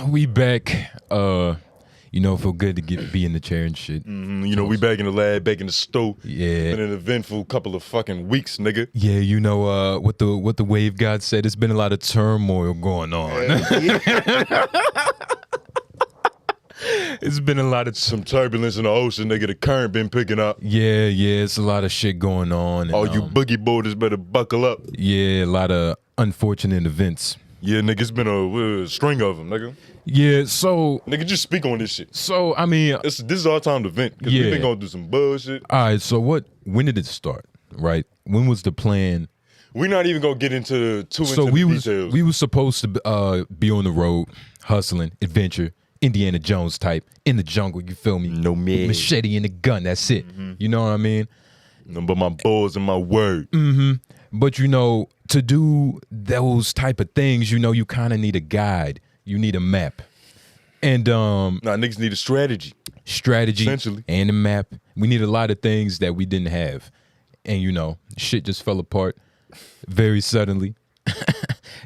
We back. Feel good to be in the chair and shit. We back in the lab, back in the stove. Yeah. Been an eventful couple of fucking weeks, nigga. Yeah, what the wave god said, it's been a lot of turmoil going on. It's been a lot of Some turbulence in the ocean, nigga. The current been picking up. Yeah, it's a lot of shit going on. All you boogie boarders better buckle up. Yeah, a lot of unfortunate events. Yeah, nigga, it's been a string of them, nigga. Yeah, so Nigga, just speak on this shit. so I mean, This is our time to vent, because Yeah. we been going through some bullshit. all right. So when did it start? Right? When was the plan? We're not even gonna get into So the details. we was supposed to be on the road, hustling, adventure, Indiana Jones type, in the jungle. You feel me? No man. Machete and a gun. That's it. You know what I mean? But my balls and my word. But to do those type of things, you kind of need a guide. You need a map, and Nah, niggas need a strategy. strategy, Essentially. and a map. We need a lot of things that we didn't have, and shit just fell apart very suddenly.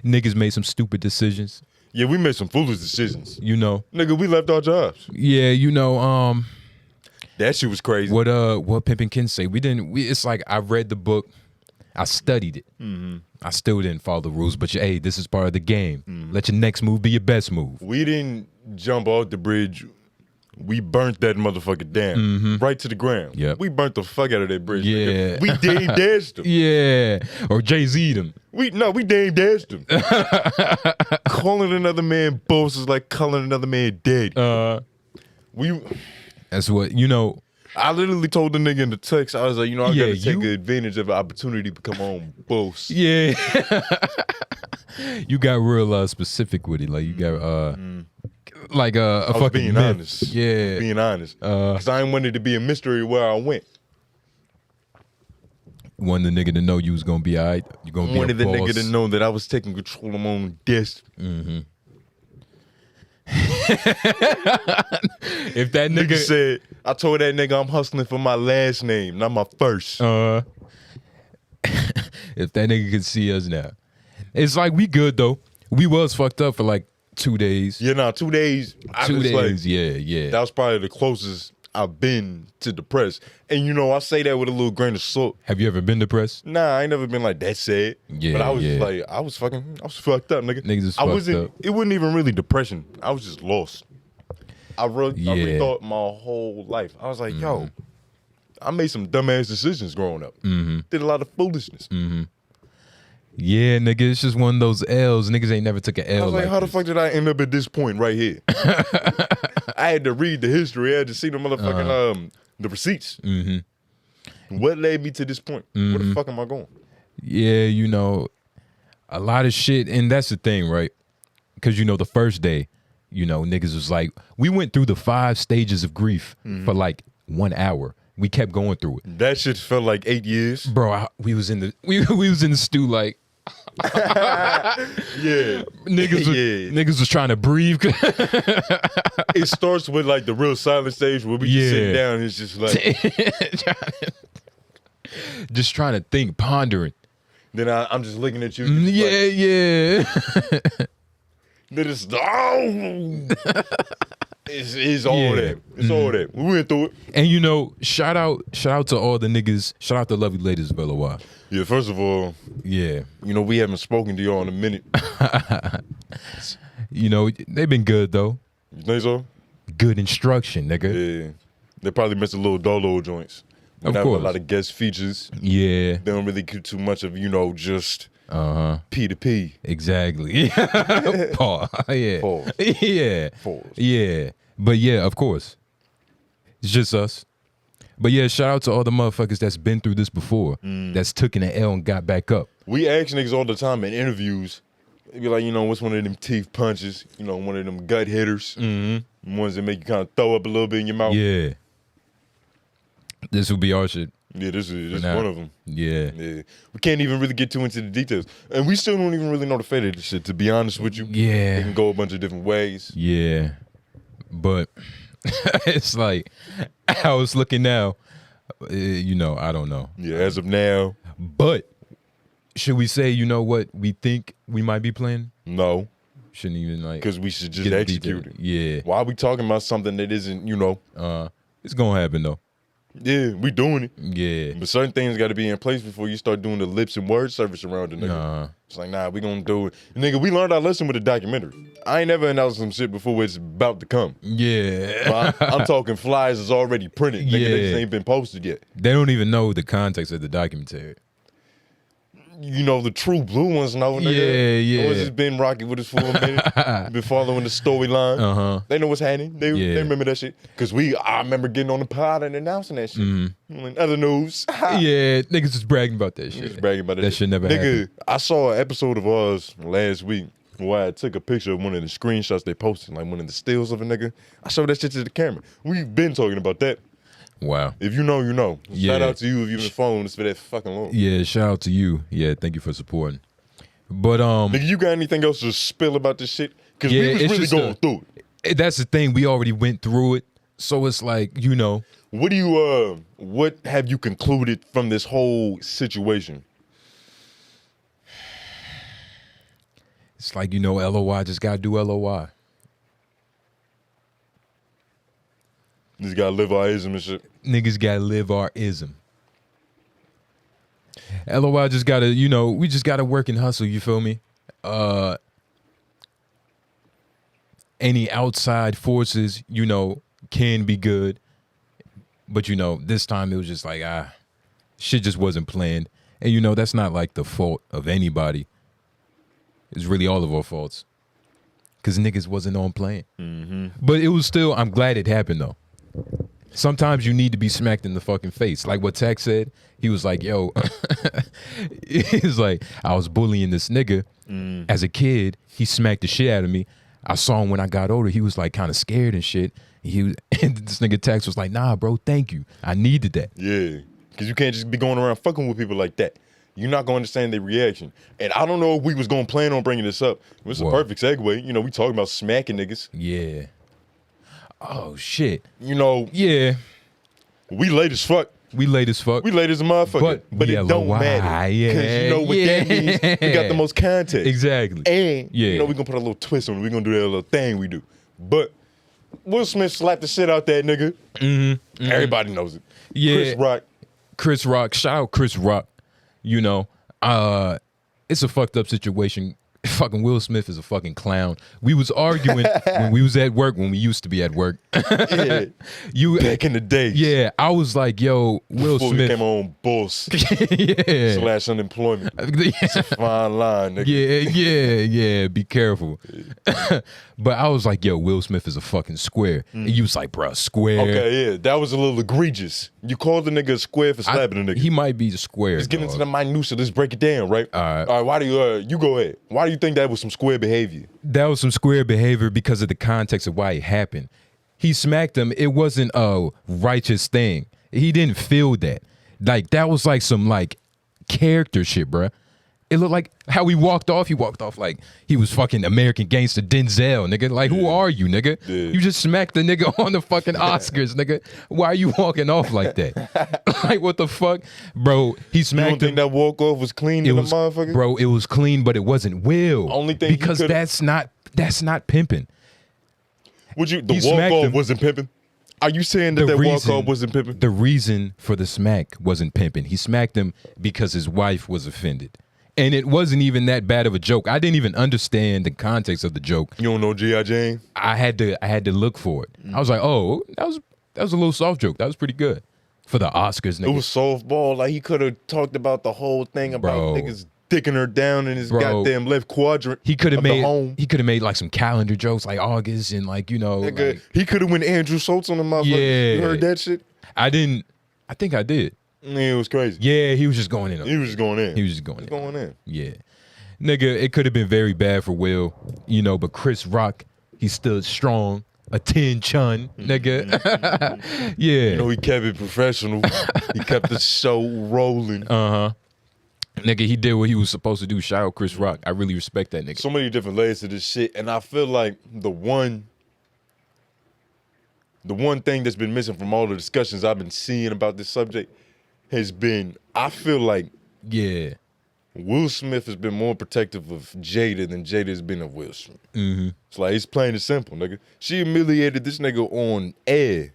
Niggas made some stupid decisions. Yeah, we made some foolish decisions. Nigga, we left our jobs. Yeah, That shit was crazy. what Pimp and Ken say. It's like I read the book, I studied it. I still didn't follow the rules, but hey, this is part of the game. Let your next move be your best move. We didn't jump off the bridge. We burnt that motherfucker down right to the ground. Yep. We burnt the fuck out of that bridge. Yeah. Nigga. We Dame Dashed him. Yeah, or Jay-Z them. We Dame Dashed him. Calling another man boss is like calling another man dead. That's what I literally told the nigga in the text, I was like, I Yeah, gotta take advantage of an opportunity to become my own boss. Yeah, you got real specific with it. Like you got like a I was fucking being myth. honest. Yeah, Being honest. Because I ain't wanted to be a mystery where I went. wanted the nigga to know you was gonna be alright. You gonna be Wanted a the boss. nigga to know that I was taking control of my own destiny. If that Nigga nigga said, I told that nigga I'm hustling for my last name, not my first. if that nigga could see us now, it's like we good though. We was fucked up for like 2 days. 2 days. 2 days. Like, Yeah. that was probably the closest I've been to depressed. And I say that with a little grain of salt. Have you ever been depressed? Nah, I ain't never been like that sad. Yeah, But I was yeah. just like, I was fucked up, nigga. Niggas is I fucked wasn't. up. It wasn't even really depression. I was just lost. I Yeah. rethought my whole life. I was like, yo, I made some dumbass decisions growing up. Did a lot of foolishness. Yeah, nigga, it's just one of those L's. Niggas ain't never took an L. I was like, how the this. fuck did I end up at this point right here? I had to read the history. I had to see the motherfucking the receipts. What led me to this point? Where the fuck am I going? Yeah, a lot of shit, and that's the thing, right? Because the first day, niggas was like, we went through the 5 stages of grief for like 1 hour. We kept going through it, That shit felt like 8 years. bro. We was in the we was in the stew like Yeah. niggas was trying to breathe. It starts with like the real silent stage where we just sit Yeah. down and it's just like, just trying to think, pondering. then I'm just looking at you. Yeah. Then it's, it's all Yeah. that. It's all that. We went through it. And shout out to all the niggas. Shout out to lovely ladies of LOI. Yeah, first of all, Yeah. we haven't spoken to y'all in a minute. They've been good though. You think so? Good instruction, nigga. Yeah. They probably missed a little dolo joints. We Of have course. a lot of guest features. Yeah. They don't really get too much of, just P to P. Exactly. Paul. Yeah. Pause. Yeah. Pause. Yeah. But yeah, of course. It's just us. But yeah, shout out to all the motherfuckers that's been through this before, that's took an L and got back up. We ask niggas all the time in interviews. They be like, what's one of them teeth punches? One of them gut hitters. Ones that make you kind of throw up a little bit in your mouth. Yeah. This will be our shit. Yeah, this is now. one of them. Yeah. Yeah. We can't even really get too into the details. And we still don't even really know the fate of this shit, to be honest with you. Yeah. It can go a bunch of different ways. Yeah. But it's like, I was looking now, I don't know. Yeah, as of now, But should we say, what we think we might be playing? no. Shouldn't even like. Because we should just get execute it. Yeah. Why are we talking about something that isn't, It's gonna happen though. Yeah, we doing it. Yeah. But certain things got to be in place before you start doing the lips and word service around the nigga. It's like, nah, we gonna do it. Nigga, we learned our lesson with the documentary. I ain't never announced some shit before it's about to come. Yeah. But I'm talking flyers is already printed. Nigga, they just ain't been posted yet. They don't even know the context of the documentary. You know, the true blue ones know, nigga. Yeah. The ones that's been rocking with us for a minute. Been following the storyline. They know what's happening. They remember that shit. Because I remember getting on the pod and announcing that shit. In other news. Yeah, niggas just bragging about that shit. Just bragging about that shit. That shit never happened. I saw an episode of ours last week where I took a picture of one of the screenshots they posted, like one of the stills of a nigga. I showed that shit to the camera. We've been talking about that. Wow. If you know, you know. Shout out to you if you've been following us for that fucking long. Yeah, shout out to you. Yeah, thank you for supporting. But nigga, you got anything else to spill about this shit? Because we was really going through it. That's the thing. We already went through it. So it's like, What do you what have you concluded from this whole situation? It's like, LOI just gotta do LOI. Just gotta live our ism and shit. Niggas gotta live our ism. LOI just gotta, we just gotta work and hustle, you feel me? Any outside forces, can be good. But, this time it was just like, shit just wasn't planned. And, that's not like the fault of anybody. It's really all of our faults. Because niggas wasn't on plan. But it was still, I'm glad it happened though. Sometimes you need to be smacked in the fucking face. Like what Tech said, he was like, yo, he's like, I was bullying this nigga as a kid. He smacked the shit out of me. I saw him when I got older. He was like kind of scared and shit. And this nigga Tex was like, nah, bro, thank you. I needed that. Yeah, because you can't just be going around fucking with people like that. You're not going to understand their reaction. And I don't know if we was going to plan on bringing this up. It's a perfect segue. We talking about smacking niggas. Yeah. Oh, shit. Yeah. We late as fuck. We late as fuck. We late as a motherfucker. But it don't matter. Because you know what that means? We got the most context. Exactly. And, we're going to put a little twist on it. We're going to do that little thing we do. But Will Smith slapped the shit out that nigga. Everybody knows it. Yeah. Chris Rock. Shout out Chris Rock. It's a fucked up situation. Fucking Will Smith is a fucking clown. We was arguing when we was at work, when we used to be at work. Yeah. Back in the day. Yeah, I was like, yo, Will Before Smith. we became our own boss. Yeah. / unemployment. It's a fine line, nigga. Yeah. Be careful. But I was like, yo, Will Smith is a fucking square. And you was like, bro, square. Okay, yeah. That was a little egregious. You called the nigga a square for slapping a nigga. He might be the square. Let's get into the minutia. Let's break it down, right? All right. All right, why do you go ahead. Why do you think that was some square behavior? That was some square behavior because of the context of why it happened. He smacked him. It wasn't a righteous thing. He didn't feel that. Like, that was like some like character shit, bruh. It looked like how he walked off. He walked off like he was fucking American Gangster Denzel, nigga. Like, who are you, nigga? Yeah. You just smacked the nigga on the fucking Oscars, nigga. Why are you walking off like that? Like, what the fuck? Bro, he smacked him. You don't think that walk-off was clean to the motherfucker? Bro, it was clean, but it wasn't Will. Only thing because that's not pimping. The walk-off wasn't pimping? Are you saying that walk-off wasn't pimping? The reason for the smack wasn't pimping. He smacked him because his wife was offended. And it wasn't even that bad of a joke. I didn't even understand the context of the joke. You don't know G.I. Jane? I had to look for it. I was like, oh, that was a little soft joke. That was pretty good for the Oscars, nigga. It was softball. Like, he could have talked about the whole thing about niggas dicking her down in his goddamn left quadrant. He could have made like some calendar jokes, like August and like, Nigga, he could have went Andrew Schultz on the motherfucker. Yeah. You heard that shit? I didn't. I think I did. Yeah, it was crazy. Yeah, he was just going in. He was just going in. Yeah. Nigga, it could have been very bad for Will, but Chris Rock, he stood strong. A 10 chun, nigga. Yeah. He kept it professional. He kept the show rolling. Nigga, he did what he was supposed to do. Shout out Chris Rock. I really respect that nigga. So many different layers to this shit, and I feel like the one thing that's been missing from all the discussions I've been seeing about this subject has been, I feel like, Will Smith has been more protective of Jada than Jada's been of Will Smith. Mm-hmm. It's like, it's plain and simple, nigga. She humiliated this nigga on air,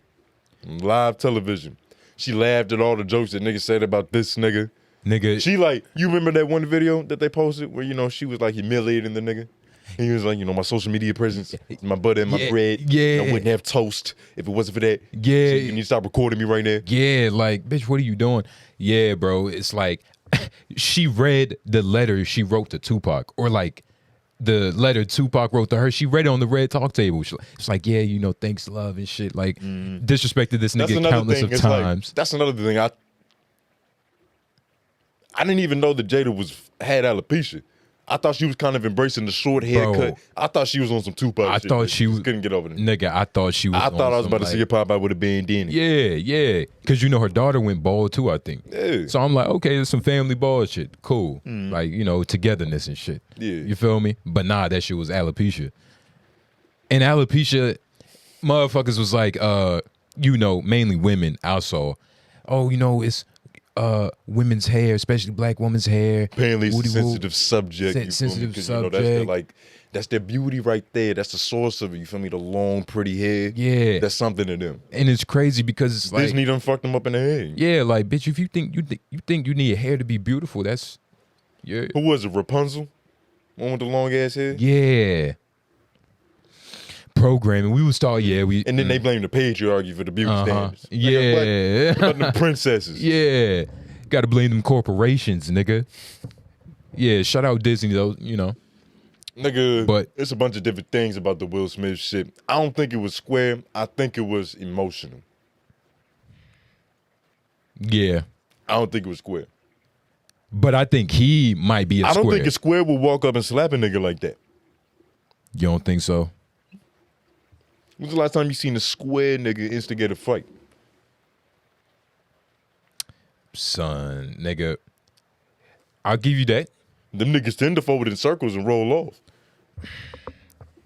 on live television. She laughed at all the jokes that niggas said about this nigga. Nigga. She like, you remember that one video that they posted where, you know, she was like humiliating the nigga? And he was like, you know, my social media presence, my butter and my bread. Yeah. I wouldn't have toast if it wasn't for that. Yeah. So you need to stop recording me right now. Yeah, like, bitch, what are you doing? Yeah, bro. It's like she read the letter she wrote to Tupac, or like the letter Tupac wrote to her. She read it on the red talk table. It's like, yeah, you know, thanks, love, and shit. Like, disrespected this nigga countless of times. Like, that's another thing. I didn't even know that Jada had alopecia. I thought she was kind of embracing the short haircut. Bro, I thought she was on some Tupac shit. I thought she was, couldn't get over it. Nigga, I thought she was. I thought I was about to like, see her pop out with a bandana. Yeah. Because, you know, her daughter went bald too, I think. Yeah. So I'm like, okay, there's some family bald shit. Cool. Like, you know, togetherness and shit. Yeah. You feel me? But nah, that shit was alopecia. And alopecia, motherfuckers was like, you know, mainly women I saw. Oh, you know, it's women's hair, especially black women's hair. Apparently it's a sensitive subject. Sensitive subject. You know, that's their beauty right there. That's the source of it. You feel me? The long, pretty hair. Yeah. That's something to them. And it's crazy because it's like, Disney done fucked them up in the head. yeah, like, bitch, if you think you need hair to be beautiful, that's, yeah. Who was it? Rapunzel? One with the long ass hair? Yeah. Programming. We would start, And then they blame the patriarchy for the beauty standards. Yeah. What about the princesses? Yeah. Gotta blame them corporations, nigga. Yeah, shout out Disney though, you know. Nigga, But it's a bunch of different things about the Will Smith shit. I don't think it was square. I think it was emotional. yeah. I don't think it was square. But I think he might be a I square. don't think a square will walk up and slap a nigga like that. You don't think so? When's the last time you seen a square nigga instigate a fight? Son, nigga. I'll give you that. Them niggas tend to forward in circles and roll off.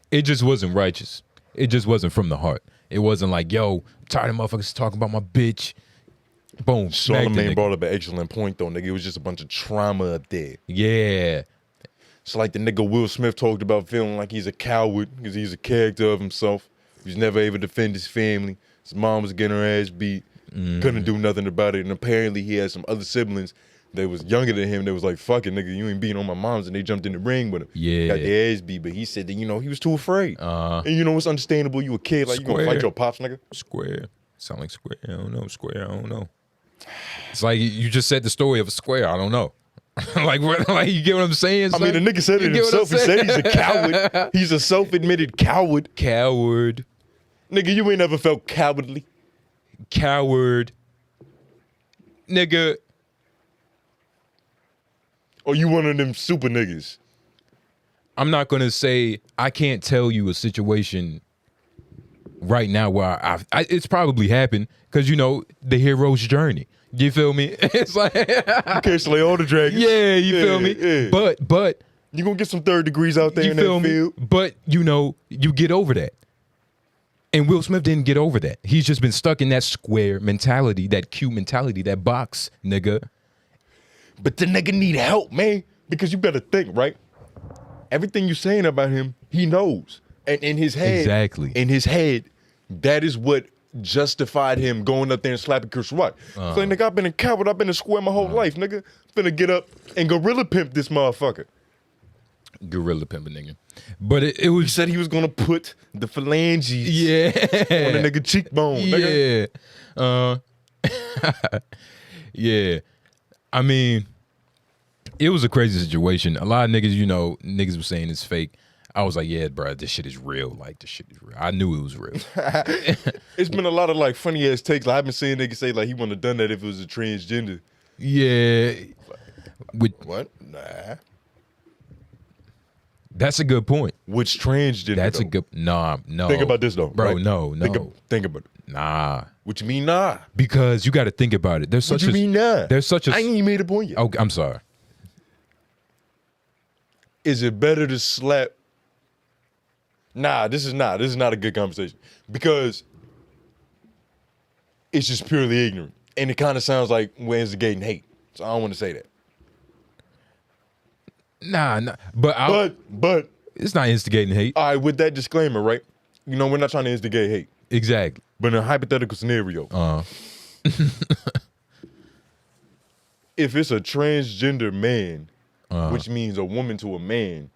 It just wasn't righteous. It just wasn't from the heart. It wasn't like, yo, I'm tired of motherfuckers talking about my bitch. Boom. smacked the Charlamagne nigga. brought up an excellent point though, nigga. It was just a bunch of trauma up there. Yeah. It's like the nigga Will Smith talked about feeling like he's a coward because he's a character of himself. He was never able to defend his family. His mom was getting her ass beat. Couldn't do nothing about it. And apparently he had some other siblings that was younger than him that was like, fuck it, nigga, you ain't beating on my mom's. And they jumped in the ring with him. Yeah. Got their ass beat. But he said that, you know, he was too afraid. And you know, it's understandable. You a kid. Like, you gonna fight your pops, nigga? Square. Sound like square. I don't know. Square. I don't know. It's like you just said the story of a square. I don't know. like you get what I'm saying? I mean, the nigga said it himself. He said he's a coward. He's a self-admitted coward. Coward. Nigga, you ain't never felt cowardly. Coward. Nigga. Or you one of them super niggas? I'm not going to say, I can't tell you a situation right now where it's probably happened because, you know, the hero's journey. You feel me? It's like you can't slay all the dragons. Yeah, you feel me? Yeah. But you gonna get some third degrees out there you in feel that me? field. But you know, you get over that. And Will Smith didn't get over that. He's just been stuck in that square mentality, that Q mentality, that box, nigga. But the nigga need help, man. Because you better think, right? Everything you're saying about him, he knows. And in his head, Exactly. in his head, that is what justified him going up there and slapping Chris Rock. So like, nigga, I've been a coward, I've been a square my whole life, nigga. Finna get up and gorilla pimp this motherfucker. Gorilla pimping, nigga. But it He was said he was gonna put the phalanges on the nigga cheekbone, nigga. Yeah. Yeah. I mean, it was a crazy situation. A lot of niggas, you know, niggas were saying it's fake. I was like, yeah, bro, this shit is real. Like, this shit is real. I knew it was real. It's been a lot of like funny ass takes. Like, I've been seeing niggas say like he wouldn't have done that if it was a transgender. Yeah. What? Nah. That's a good point. Which transgender? That's though? a good. Nah, no. Think about this though, bro. right? No. Think about it. Nah. What you mean, nah? Because you got to think about it. There's What such you mean, nah? There's such a. I ain't even made a point yet. Oh, I'm sorry. Is it better to slap? Nah, this is not a good conversation because it's just purely ignorant, and it kind of sounds like we're instigating hate. So I don't want to say that. Nah. But it's not instigating hate. all right, with that disclaimer, right? You know, we're not trying to instigate hate. Exactly. But in a hypothetical scenario, if it's a transgender man, which means a woman to a man,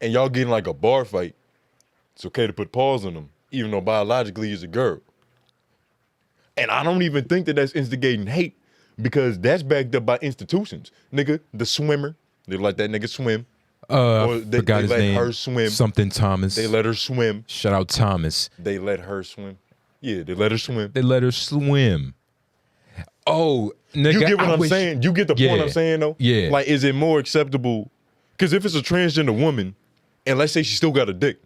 and y'all getting like a bar fight, it's okay to put paws on them, even though biologically he's a girl. And I don't even think that that's instigating hate because that's backed up by institutions. Nigga, the swimmer, they let that nigga swim. Or they Forgot his let name. her swim. Something Thomas. They let her swim. Shout out Thomas. They let her swim. Yeah, they let her swim. They let her swim. Oh, nigga, You get what I I'm wish- saying? You get the point I'm saying, though? Yeah. Like, is it more acceptable? Because if it's a transgender woman, and let's say she still got a dick,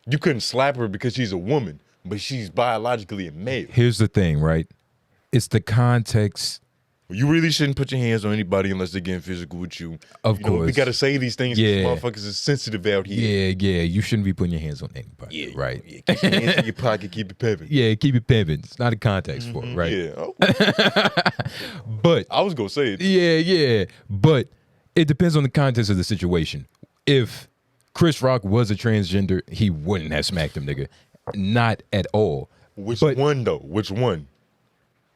you couldn't slap her because she's a woman, but she's biologically a male. Here's the thing, right? It's the context. You really shouldn't put your hands on anybody unless they're getting physical with you. Of You know, we course. got to say these things Yeah. because motherfuckers is sensitive out here. Yeah. You shouldn't be putting your hands on anybody, right? Yeah, keep your hands in your pocket, keep it pimping. Yeah, keep it pimping. It's not a context for it, right? Yeah. Oh, But I was going to say it. yeah. But it depends on the context of the situation. If Chris Rock was a transgender, he wouldn't have smacked him, nigga. Not at all. Which But- one, though? Which one?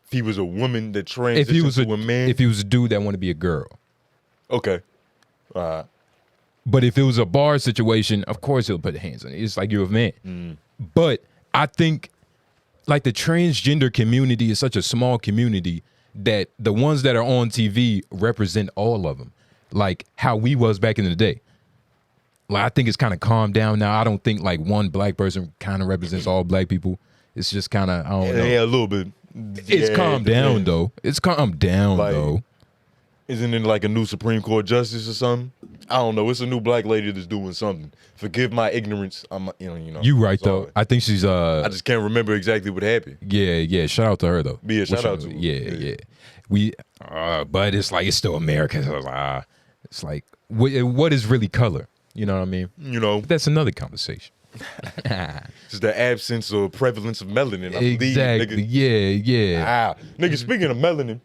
If he was a woman that transitioned If he was to a man? if he was a dude that want to be a girl. Okay. But if it was a bar situation, of course he'll put hands on it. It's like you're a man. But I think like the transgender community is such a small community that the ones that are on TV represent all of them. Like how we was back in the day. Like I think it's kind of calmed down now. I don't think like one black person kind of represents all black people. It's just kind of, I don't know. Yeah, a little bit. It's Yeah, calmed it down depends. though. It's calmed down Like- though. Isn't it like a new Supreme Court justice or something? I don't know. It's a new black lady that's doing something. Forgive my ignorance. I'm, you know. You right sorry. though. I think she's I just can't remember exactly what happened. yeah. Shout out to her though. Yeah, shout out to her. Yeah. We, but it's like it's still America. So it's like what is really color? You know what I mean? You know, That's another conversation. just the absence or prevalence of melanin. I believe, Exactly. nigga. Yeah. Nigga, speaking of melanin,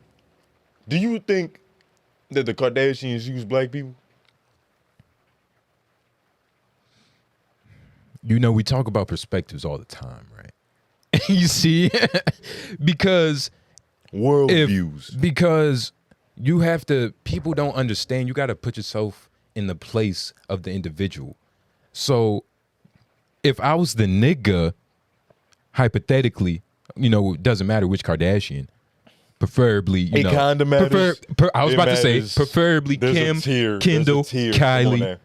do you think that the Kardashians use black people? You know, we talk about perspectives all the time, right? You see, because World if views. because you have to. People don't understand. You got to put yourself in the place of the individual. So if I was the nigga, hypothetically, you know, it doesn't matter which Kardashian, preferably, you It know, kinda matters. I was It about to say, matters. preferably There's a Kim, tier. Kendall, There's a tier. Come on Kylie, now.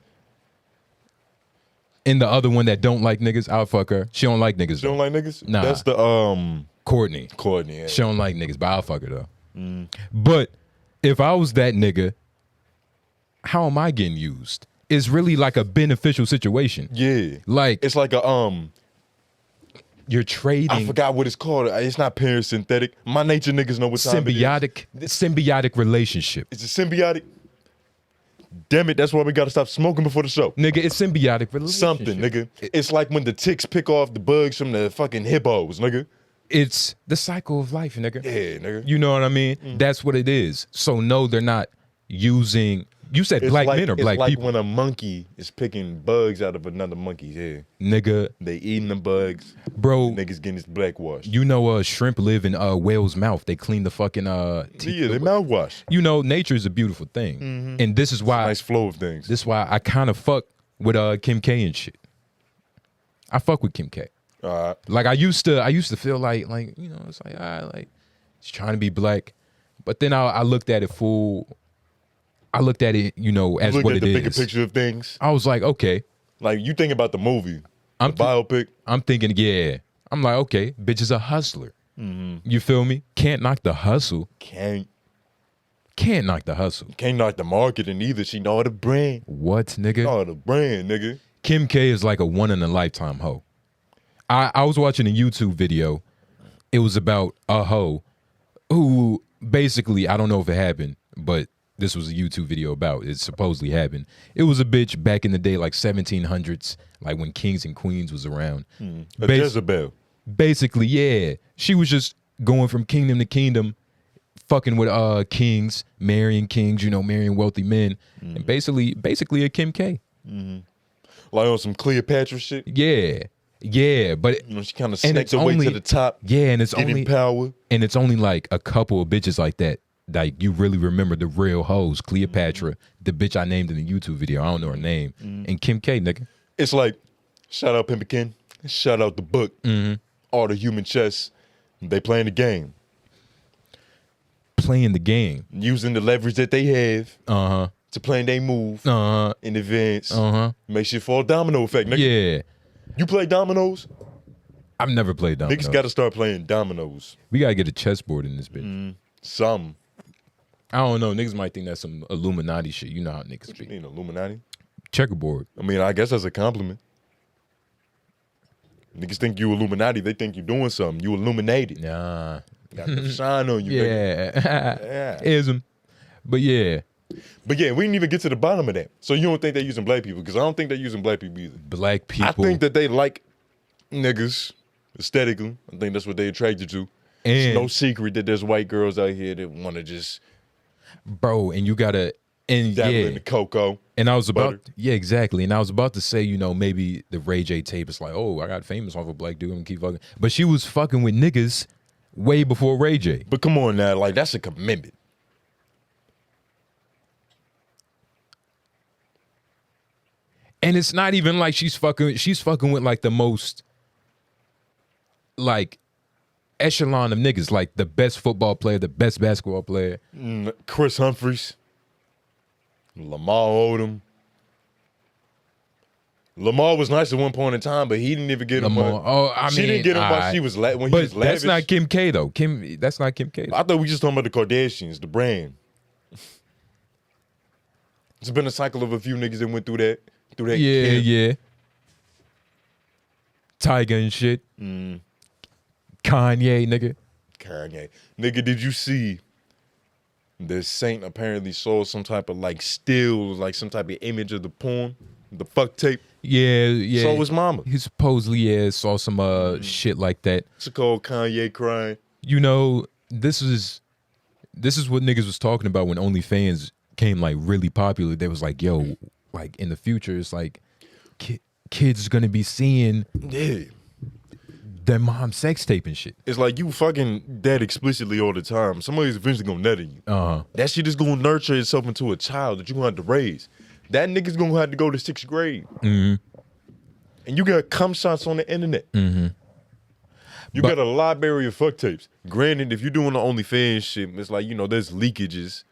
and the other one that don't like niggas, I'll fuck her. She don't like niggas. You don't Though. like niggas? Nah. That's the Courtney. Courtney. Yeah. She don't like niggas, but I'll fuck her though. But if I was that nigga, how am I getting used? It's really like a beneficial situation. Yeah. Like It's like a you're I trading forgot what it's called. It's not parasympathetic. My nature niggas know what time it is. symbiotic relationship. It's a symbiotic. Damn it, that's why we gotta stop smoking before the show. Nigga, it's symbiotic relationship. Something, nigga. It's like when the ticks pick off the bugs from the fucking hippos, nigga. It's the cycle of life, nigga. Yeah, nigga. You know what I mean? That's what it is. So no, they're not using. You said It's black like, men or black it's like people, when a monkey is picking bugs out of another monkey's head. nigga, They eating the bugs. bro. Niggas getting this black wash. You know, shrimp live in whale's mouth. They clean the fucking teeth. Yeah, they mouthwash. You know, nature is a beautiful thing, and this is why. Nice flow of things. This is why I kind of fuck with Kim K and shit. I fuck with Kim K. Like I used to feel like you know, it's like like she's trying to be black, but then I looked at it full. I looked at it, you know, as Look what at it the is. bigger picture of things. I was like, okay. Like you think about the movie, I'm the biopic. I'm thinking, yeah. I'm like, okay, bitch is a hustler. You feel me? Can't knock the hustle. Can't Knock the hustle. knock the marketing either. She know the brand. What, nigga? Know the brand, nigga. Kim K is like a one in a lifetime hoe. I was watching a YouTube video. It was about a hoe who basically, I don't know if it happened, but this was a YouTube video about it supposedly happened. It was a bitch back in the day, like 1700s, like when kings and queens was around. A Jezebel. Basically, yeah. She was just going from kingdom to kingdom fucking with kings, marrying kings, marrying wealthy men, and basically a Kim K. Like on some Cleopatra shit. Yeah, but She kind of snaked her way to the top. Yeah, and it's getting only power. And it's only like a couple of bitches like that. Like you really remember the real hoes. Cleopatra, the bitch I named in the YouTube video. I don't know her name. And Kim K, nigga. It's like, shout out Pimpkin, shout out the book, all the human chess. They playing the game. Playing the game. Using the leverage that they have to plan their move in advance. Make shit fall domino effect, nigga. Yeah. You play dominoes? I've never played dominoes. Niggas got to start playing dominoes. We got to get a chessboard in this bitch. Some. I don't know. Niggas might think that's some Illuminati shit. You know how niggas What speak. you mean, Illuminati? Checkerboard. I mean, I guess that's a compliment. Niggas think you Illuminati. They think you doing something. You illuminated. Nah. Got the shine on you, nigga. Yeah. Ism. But yeah. But yeah, we didn't even get to the bottom of that. So you don't think they're using black people? Because I don't think they're using black people either. Black people. I think that they like niggas aesthetically. I think that's what they attracted to. And it's no secret that there's white girls out here that want to just bro, and you gotta dabble in the cocoa. And I was about butter. exactly. And I was about to say, maybe the Ray J tape is like, oh, I got famous off a black dude and keep fucking. But she was fucking with niggas way before Ray J. But come on now, like that's a commitment. And it's not even like she's fucking with like the most like echelon of niggas, like the best football player, the best basketball player. Chris Humphries, Lamar Odom. Lamar was nice at one point in time, but he didn't even get him. She didn't get him while she was when he was lavish. That's not Kim K though. That's not Kim K. I thought we just talking about the Kardashians, the brand. It's been a cycle of a few niggas that went through that. Yeah. Tiger and shit. Kanye, nigga. Nigga, did you see the Saint apparently saw some type of like still, like some type of image of the porn, the fuck tape? Yeah. So his mama. He supposedly saw some shit like that. It's called Kanye crying. This is what niggas was talking about when OnlyFans came like really popular. They was like, yo, like in the future, it's like kids gonna be seeing their mom sex tape and shit. It's like you fucking that explicitly all the time. Somebody's eventually gonna nut in you. That shit is gonna nurture itself into a child that you're gonna have to raise. That nigga's gonna have to go to 6th grade. And you got cum shots on the internet. You got a library of fuck tapes. Granted, if you're doing the OnlyFans shit, it's like, there's leakages.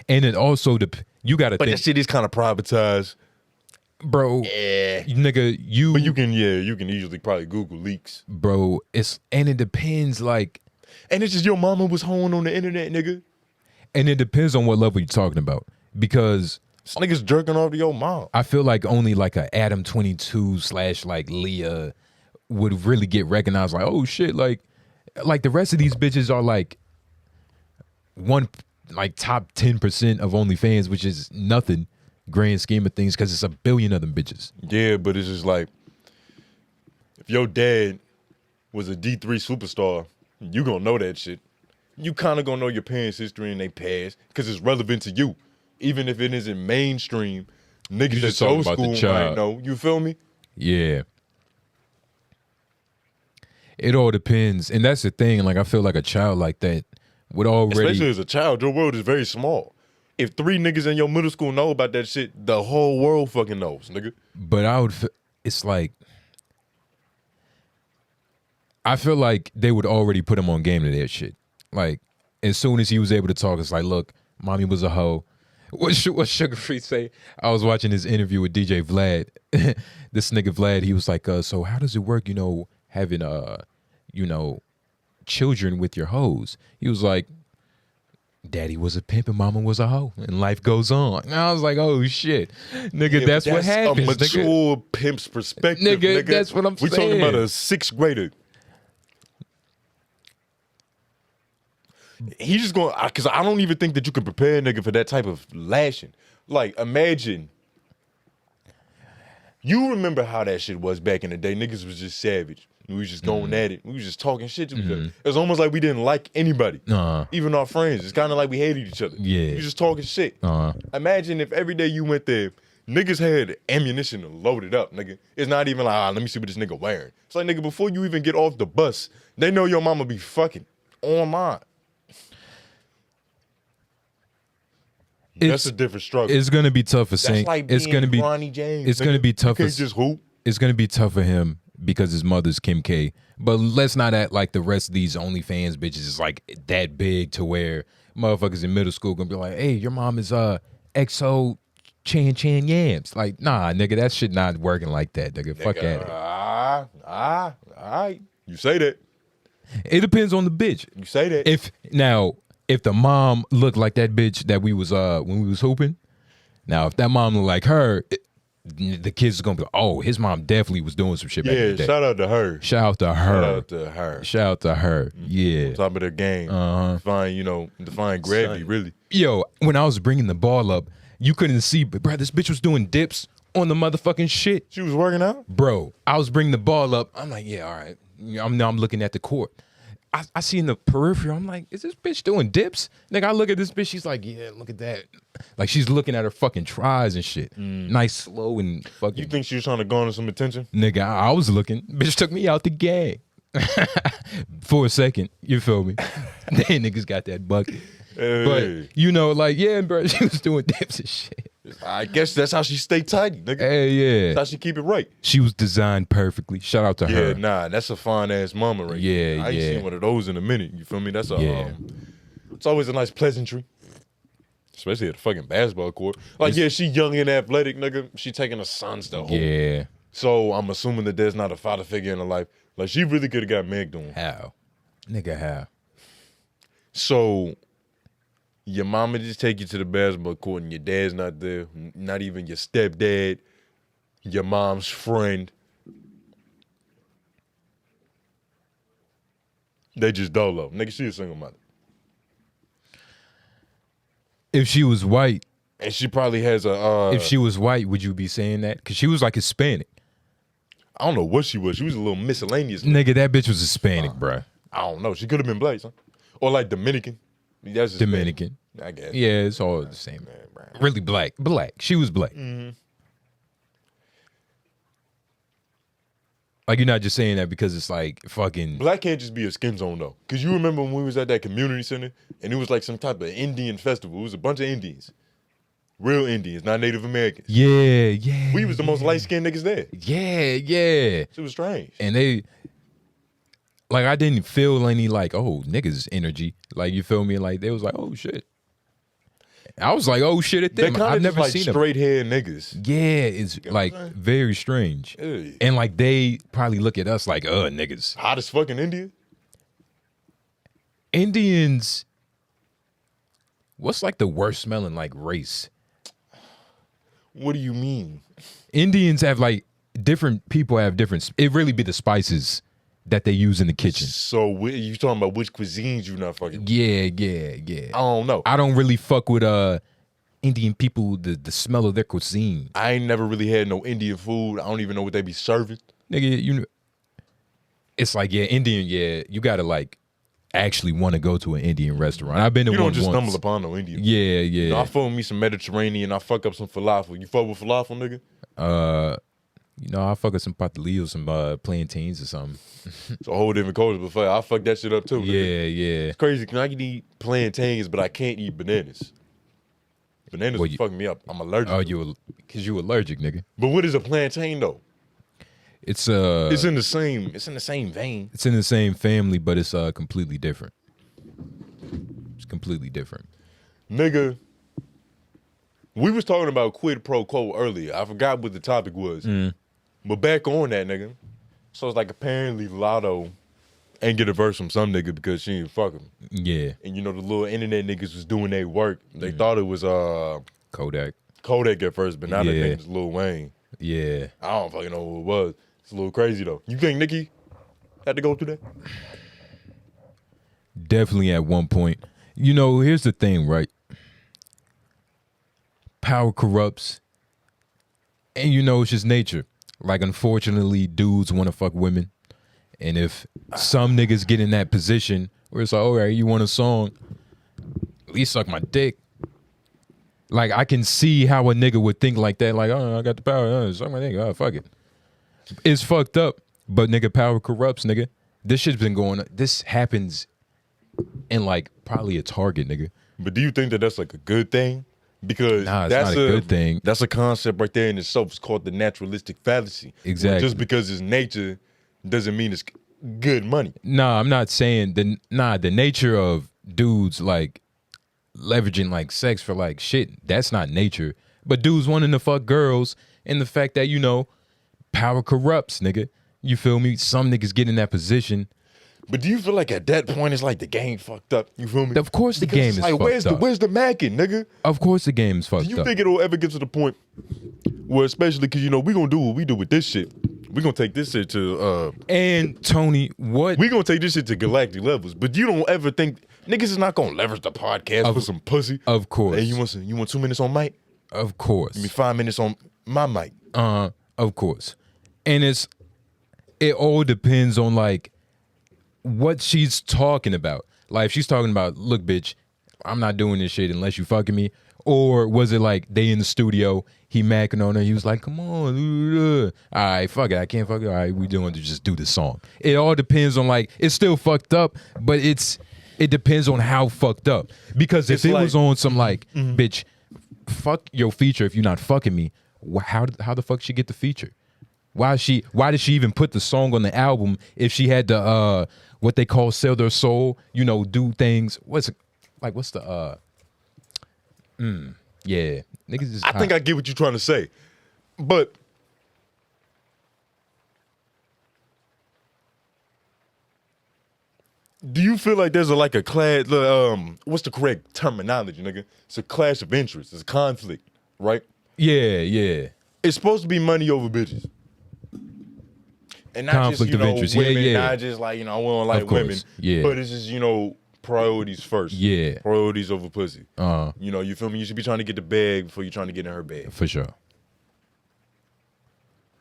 And it also, you gotta but think. That shit is kind of privatized. Bro, nigga, But you can easily probably Google leaks. Bro, it depends, like. And it's just your mama was hoeing on the internet, nigga. And it depends on what level you're talking about. Because niggas jerking off to your mom. I feel like only like a Adam 22 / like Leah would really get recognized. Like, oh shit, like the rest of these bitches are like top 10% of OnlyFans, which is nothing grand scheme of things because it's a billion of them bitches. Yeah, but it's just like if your dad was a D3 superstar, you gonna know that shit. You kind of gonna know your parents' history and they past because it's relevant to you. Even if it isn't mainstream, niggas at your school might know. You feel me? Yeah. It all depends. And that's the thing. Like, I feel like a child like that would already... Especially as a child, your world is very small. If 3 niggas in your middle school know about that shit, the whole world fucking knows, nigga. But it's like... I feel like they would already put him on game to that shit. Like, as soon as he was able to talk, it's like, look, mommy was a hoe. What Sugar Free say? I was watching his interview with DJ Vlad. This nigga Vlad, he was like, so how does it work, having, children with your hoes? He was like, daddy was a pimp and mama was a hoe, and life goes on. And I was like, oh shit, nigga, that's what happens. A mature pimp's perspective, nigga. That's what I'm saying. We talking about a 6th grader. He's just going, because I don't even think that you can prepare a nigga for that type of lashing. Like, imagine, you remember how that shit was back in the day. Niggas was just savage. We was just going at it. We was just talking shit to each other. It was almost like we didn't like anybody, even our friends. It's kind of like we hated each other. Yeah. We was just talking shit. Imagine if every day you went there, niggas had ammunition loaded up, nigga. It's not even like, let me see what this nigga wearing. It's like, nigga, before you even get off the bus, they know your mama be fucking online. That's a different struggle. It's gonna be tough for Saint. Like it's gonna be Ronnie James. It's gonna be tough. You can't just hoop. It's gonna be tough for him because his mother's Kim K. But let's not act like the rest of these OnlyFans bitches is like that big to where motherfuckers in middle school gonna be like, hey, your mom is XO Chan Yams. Like, nah, nigga, that shit not working like that, nigga. Fuck at it. All right. You say that. It depends on the bitch. You say that. If the mom looked like that bitch that we was when we was hooping, now if that mom looked like her, the kids is gonna be like, oh, his mom definitely was doing some shit back in the day. Shout out to her. Shout out to her. Shout out to her. Shout out to her. Yeah. Top of the game. Define gravity, really. Yo, when I was bringing the ball up, you couldn't see, but bro, this bitch was doing dips on the motherfucking shit. She was working out? Bro, I was bringing the ball up. I'm like, yeah, all right. I'm looking at the court. I see in the peripheral, I'm like, is this bitch doing dips? Nigga, I look at this bitch, she's like, yeah, look at that. Like, she's looking at her fucking tries and shit. Nice, slow, and fucking. You think she was trying to garner some attention? Nigga, I was looking. Bitch took me out the game. For a second, you feel me? Then niggas got that bucket. Hey. But, you know, like, yeah, bro, she was doing dips and shit. I guess that's how she stay tidy, nigga. Hey, yeah. That's how she keep it right. She was designed perfectly. Shout out to her. Yeah, nah, that's a fine ass mama right there. I ain't seen one of those in a minute. You feel me? That's a it's always a nice pleasantry. Especially at the fucking basketball court. Like, she young and athletic, nigga. She taking her sons to home. Yeah. So I'm assuming that there's not a father figure in her life. Like, she really could have got Meg on. How? Nigga, how? So your mama just take you to the basketball court and your dad's not there, not even your stepdad, your mom's friend. They just dolo. Nigga, she a single mother. If she was white. And she probably has a... if she was white, would you be saying that? Because she was like Hispanic. I don't know what she was. She was a little miscellaneous. Nigga, that bitch was Hispanic, bruh. I don't know. She could have been black, son. Or like Dominican. That's Dominican. I guess. Yeah, it's all the same. Really black. Black. She was black. Like, you're not just saying that because it's like fucking... Black can't just be a skin tone, though. Because you remember when we was at that community center and it was like some type of Indian festival. It was a bunch of Indians. Real Indians, not Native Americans. Yeah. We was the most light-skinned niggas there. Yeah. It was strange. And they... Like, I didn't feel any, like, oh, niggas energy. Like, you feel me? Like, they was like, oh, shit. I was like, oh, shit at them. I've never like seen them. straight-haired niggas. Yeah, it's, like, very strange. Hey. And, like, they probably look at us like, niggas. Hot as fucking India? Indians... What's, like, the worst smelling, like, race? What do you mean? Indians have, like, different people have different... It really be the spices that they use in the kitchen. So you talking about which cuisines you not fucking with? Yeah. I don't know. I don't really fuck with Indian people, the smell of their cuisine. I ain't never really had no Indian food. I don't even know what they be serving. Nigga, you know, it's like, Indian, you gotta like actually want to go to an Indian restaurant. I've been to one once. You don't just stumble upon no Indian. Yeah. You know, I fuck with me some Mediterranean. I fuck up some falafel. You fuck with falafel, nigga? You know, I fuck with some patillos, some plantains or something. It's a whole different culture, but I fuck that shit up too. Yeah. It's crazy. I can eat plantains, but I can't eat bananas. Bananas will fuck me up. I'm allergic. Oh, because you allergic, nigga. But what is a plantain though? It's in the same vein. It's in the same family, but it's completely different. It's completely different. Nigga, we was talking about quid pro quo earlier. I forgot what the topic was. But back on that, nigga. So it's like apparently Lotto ain't get a verse from some nigga because she ain't fuck him. Yeah. And you know the little internet niggas was doing their work. They thought it was Kodak at first, but now they think it's Lil Wayne. Yeah. I don't fucking know who it was. It's a little crazy though. You think Nicki had to go through that? Definitely at one point. You know, here's the thing, right? Power corrupts. And you know, it's just nature. Like, unfortunately, dudes want to fuck women. And if some niggas get in that position where it's like, all right, you want a song, at least suck my dick. Like, I can see how a nigga would think like that. Like, oh, I got the power. Suck my dick. Oh, fuck it. It's fucked up. But, nigga, power corrupts, nigga. This shit's been going on. This happens in, like, probably a Target, nigga. But do you think that that's like a good thing? Because Nah, it's that's not a good thing. That's a concept right there in itself. It's called the naturalistic fallacy. Exactly. Just because it's nature doesn't mean it's good money. Nah, I'm not saying the nature of dudes like leveraging like sex for like shit, that's not nature. But dudes wanting to fuck girls and the fact that, you know, power corrupts, nigga. You feel me? Some niggas get in that position. But do you feel like at that point it's like the game fucked up? You feel me? Of course the Because game it's is like, fucked up. where's the macking, nigga? Of course the game is fucked Do you up. think it'll ever get to the point where, especially because, you know, we gonna do what we do with this shit. We gonna take this shit to And Tony, what? we gonna take this shit to galactic levels. But you don't ever think niggas is not gonna leverage the podcast for some pussy. Of course. Hey, you want 2 minutes on mic? Of course. Give me 5 minutes on my mic. Of course. And it all depends on like what she's talking about. Like if she's talking about, look, bitch, I'm not doing this shit unless you fucking me. Or was it like they in the studio, he macking on her, he was like, come on, all right, fuck it, I can't fuck it. All right, we doing to just do the song. It all depends on like, it's still fucked up, but it depends on how fucked up. Because if It's it like- was on some like, bitch, fuck your feature if you're not fucking me, how the fuck she get the feature? Why did she even put the song on the album if she had to what they call sell their soul, you know, do things, yeah. Niggas is I think I get what you're trying to say. But do you feel like there's a clash, what's the correct terminology, nigga? It's a clash of interests. It's a conflict, right? Yeah. It's supposed to be money over bitches. And not Conflict just, you of know, interest. Yeah, women, yeah. not just like, you know, we don't like Of course. women. Yeah. But it's just, you know, priorities first. Yeah. Priorities over pussy. Uh-huh. You know, you feel me? You should be trying to get the bag before you're trying to get in her bag. For sure.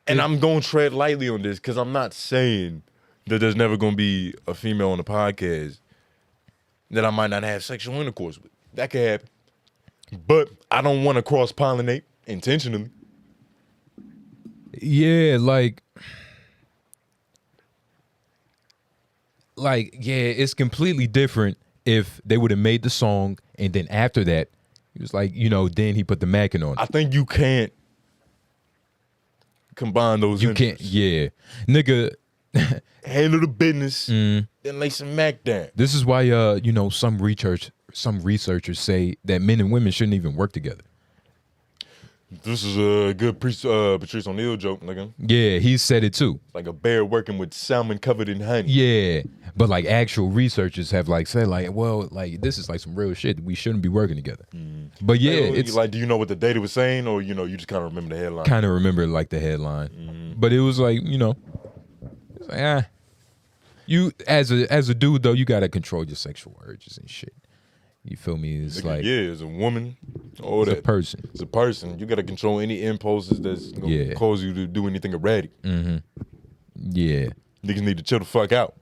And I'm going to tread lightly on this because I'm not saying that there's never going to be a female on the podcast that I might not have sexual intercourse with. That could happen. But I don't want to cross-pollinate intentionally. Yeah, yeah, it's completely different if they would have made the song and then after that, he was like, you know, then he put the macking on it. I think you can't combine those You can't, interests. yeah. Nigga, Handle the business, then lay some Mac down. this is why, you know, some researchers say that men and women shouldn't even work together. This is a good Patrice O'Neal joke, nigga. Yeah, he said it too. Like a bear working with salmon covered in honey. Yeah, but like actual researchers have like said like, well, like this is like some real shit. We shouldn't be working together. But yeah, it's like, do you know what the data was saying, or you know, you just kind of remember the headline? kind of remember like the headline, but it was like, you know, it's like, you as a dude though, you gotta control your sexual urges and shit. You feel me? It's Nigga, like yeah, as a woman, all as that. a person. As a person, you gotta control any impulses that's gonna Yeah. cause you to do anything erratic. Yeah, Niggas need to chill the fuck out.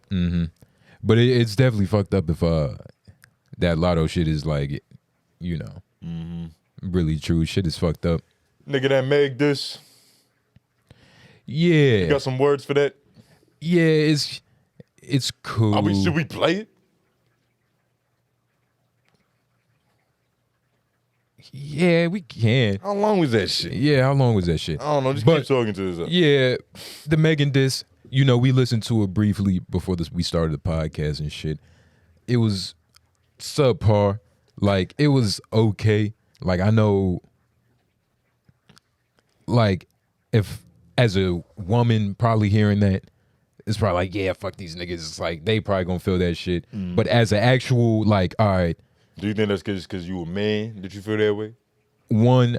but it's definitely fucked up if that lotto shit is like, you know, really true. Shit is fucked up. Nigga that Meg this, Yeah, you got some words for that? yeah, it's cool. Should we play it? Yeah, we can. How long was that shit? Yeah, how long was that shit? I don't know. Just But- keep talking to us. Yeah, the Megan diss, you know, we listened to it briefly before we started the podcast and shit. It was subpar. Like, it was okay. Like, I know, like, if as a woman probably hearing that, it's probably like, yeah, fuck these niggas. It's like, they probably gonna feel that shit. But as an actual, like, all right, Do you think that's because you a man that you feel that way? one,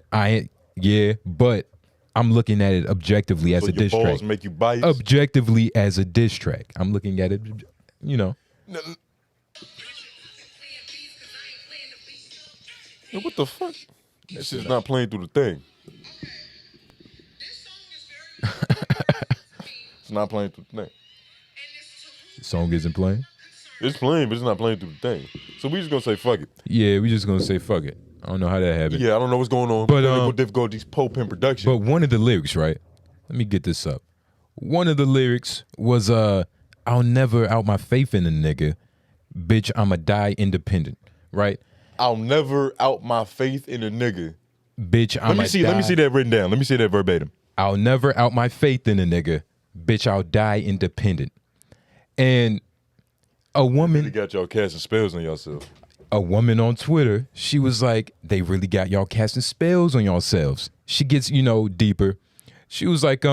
but I'm looking at it objectively as So a your diss track. balls make you biased? Objectively as a diss track. I'm looking at it, you know. Yo, what the fuck? That shit's not playing through the thing. It's not playing through the thing. Song isn't playing? It's playing, but it's not playing through the thing. So we just gonna say fuck it. Yeah, we just gonna say fuck it. I don't know how that happened. Yeah, I don't know what's going on. But, Technical difficulties, Pope in production. But one of the lyrics, right? Let me get this up. One of the lyrics was I'll never out my faith in a nigga. Bitch, I'ma die independent. Right? I'll never out my faith in a nigga. Bitch, I'ma Let me see that written down. Let me see that verbatim. I'll never out my faith in a nigga. Bitch, I'll die independent. And a woman You got y'all casting spells on yourself. a woman on Twitter, she was like, they really got y'all casting spells on yourselves. She gets, deeper. She was like,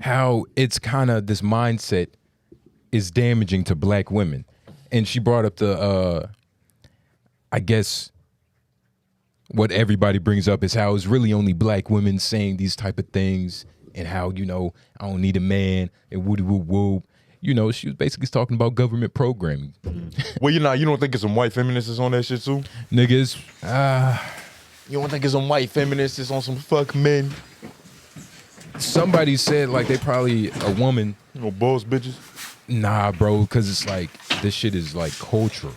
how it's kind of this mindset is damaging to black women. And she brought up the, I guess, what everybody brings up is how it's really only black women saying these type of things and how, I don't need a man and woody woo woo. She was basically talking about government programming. Well, you don't think it's some white feminists on that shit too? Niggas, You don't think it's some white feminists on some fuck men? somebody said like they probably a woman. Boss bitches? Nah, bro, because it's like this shit is like cultural.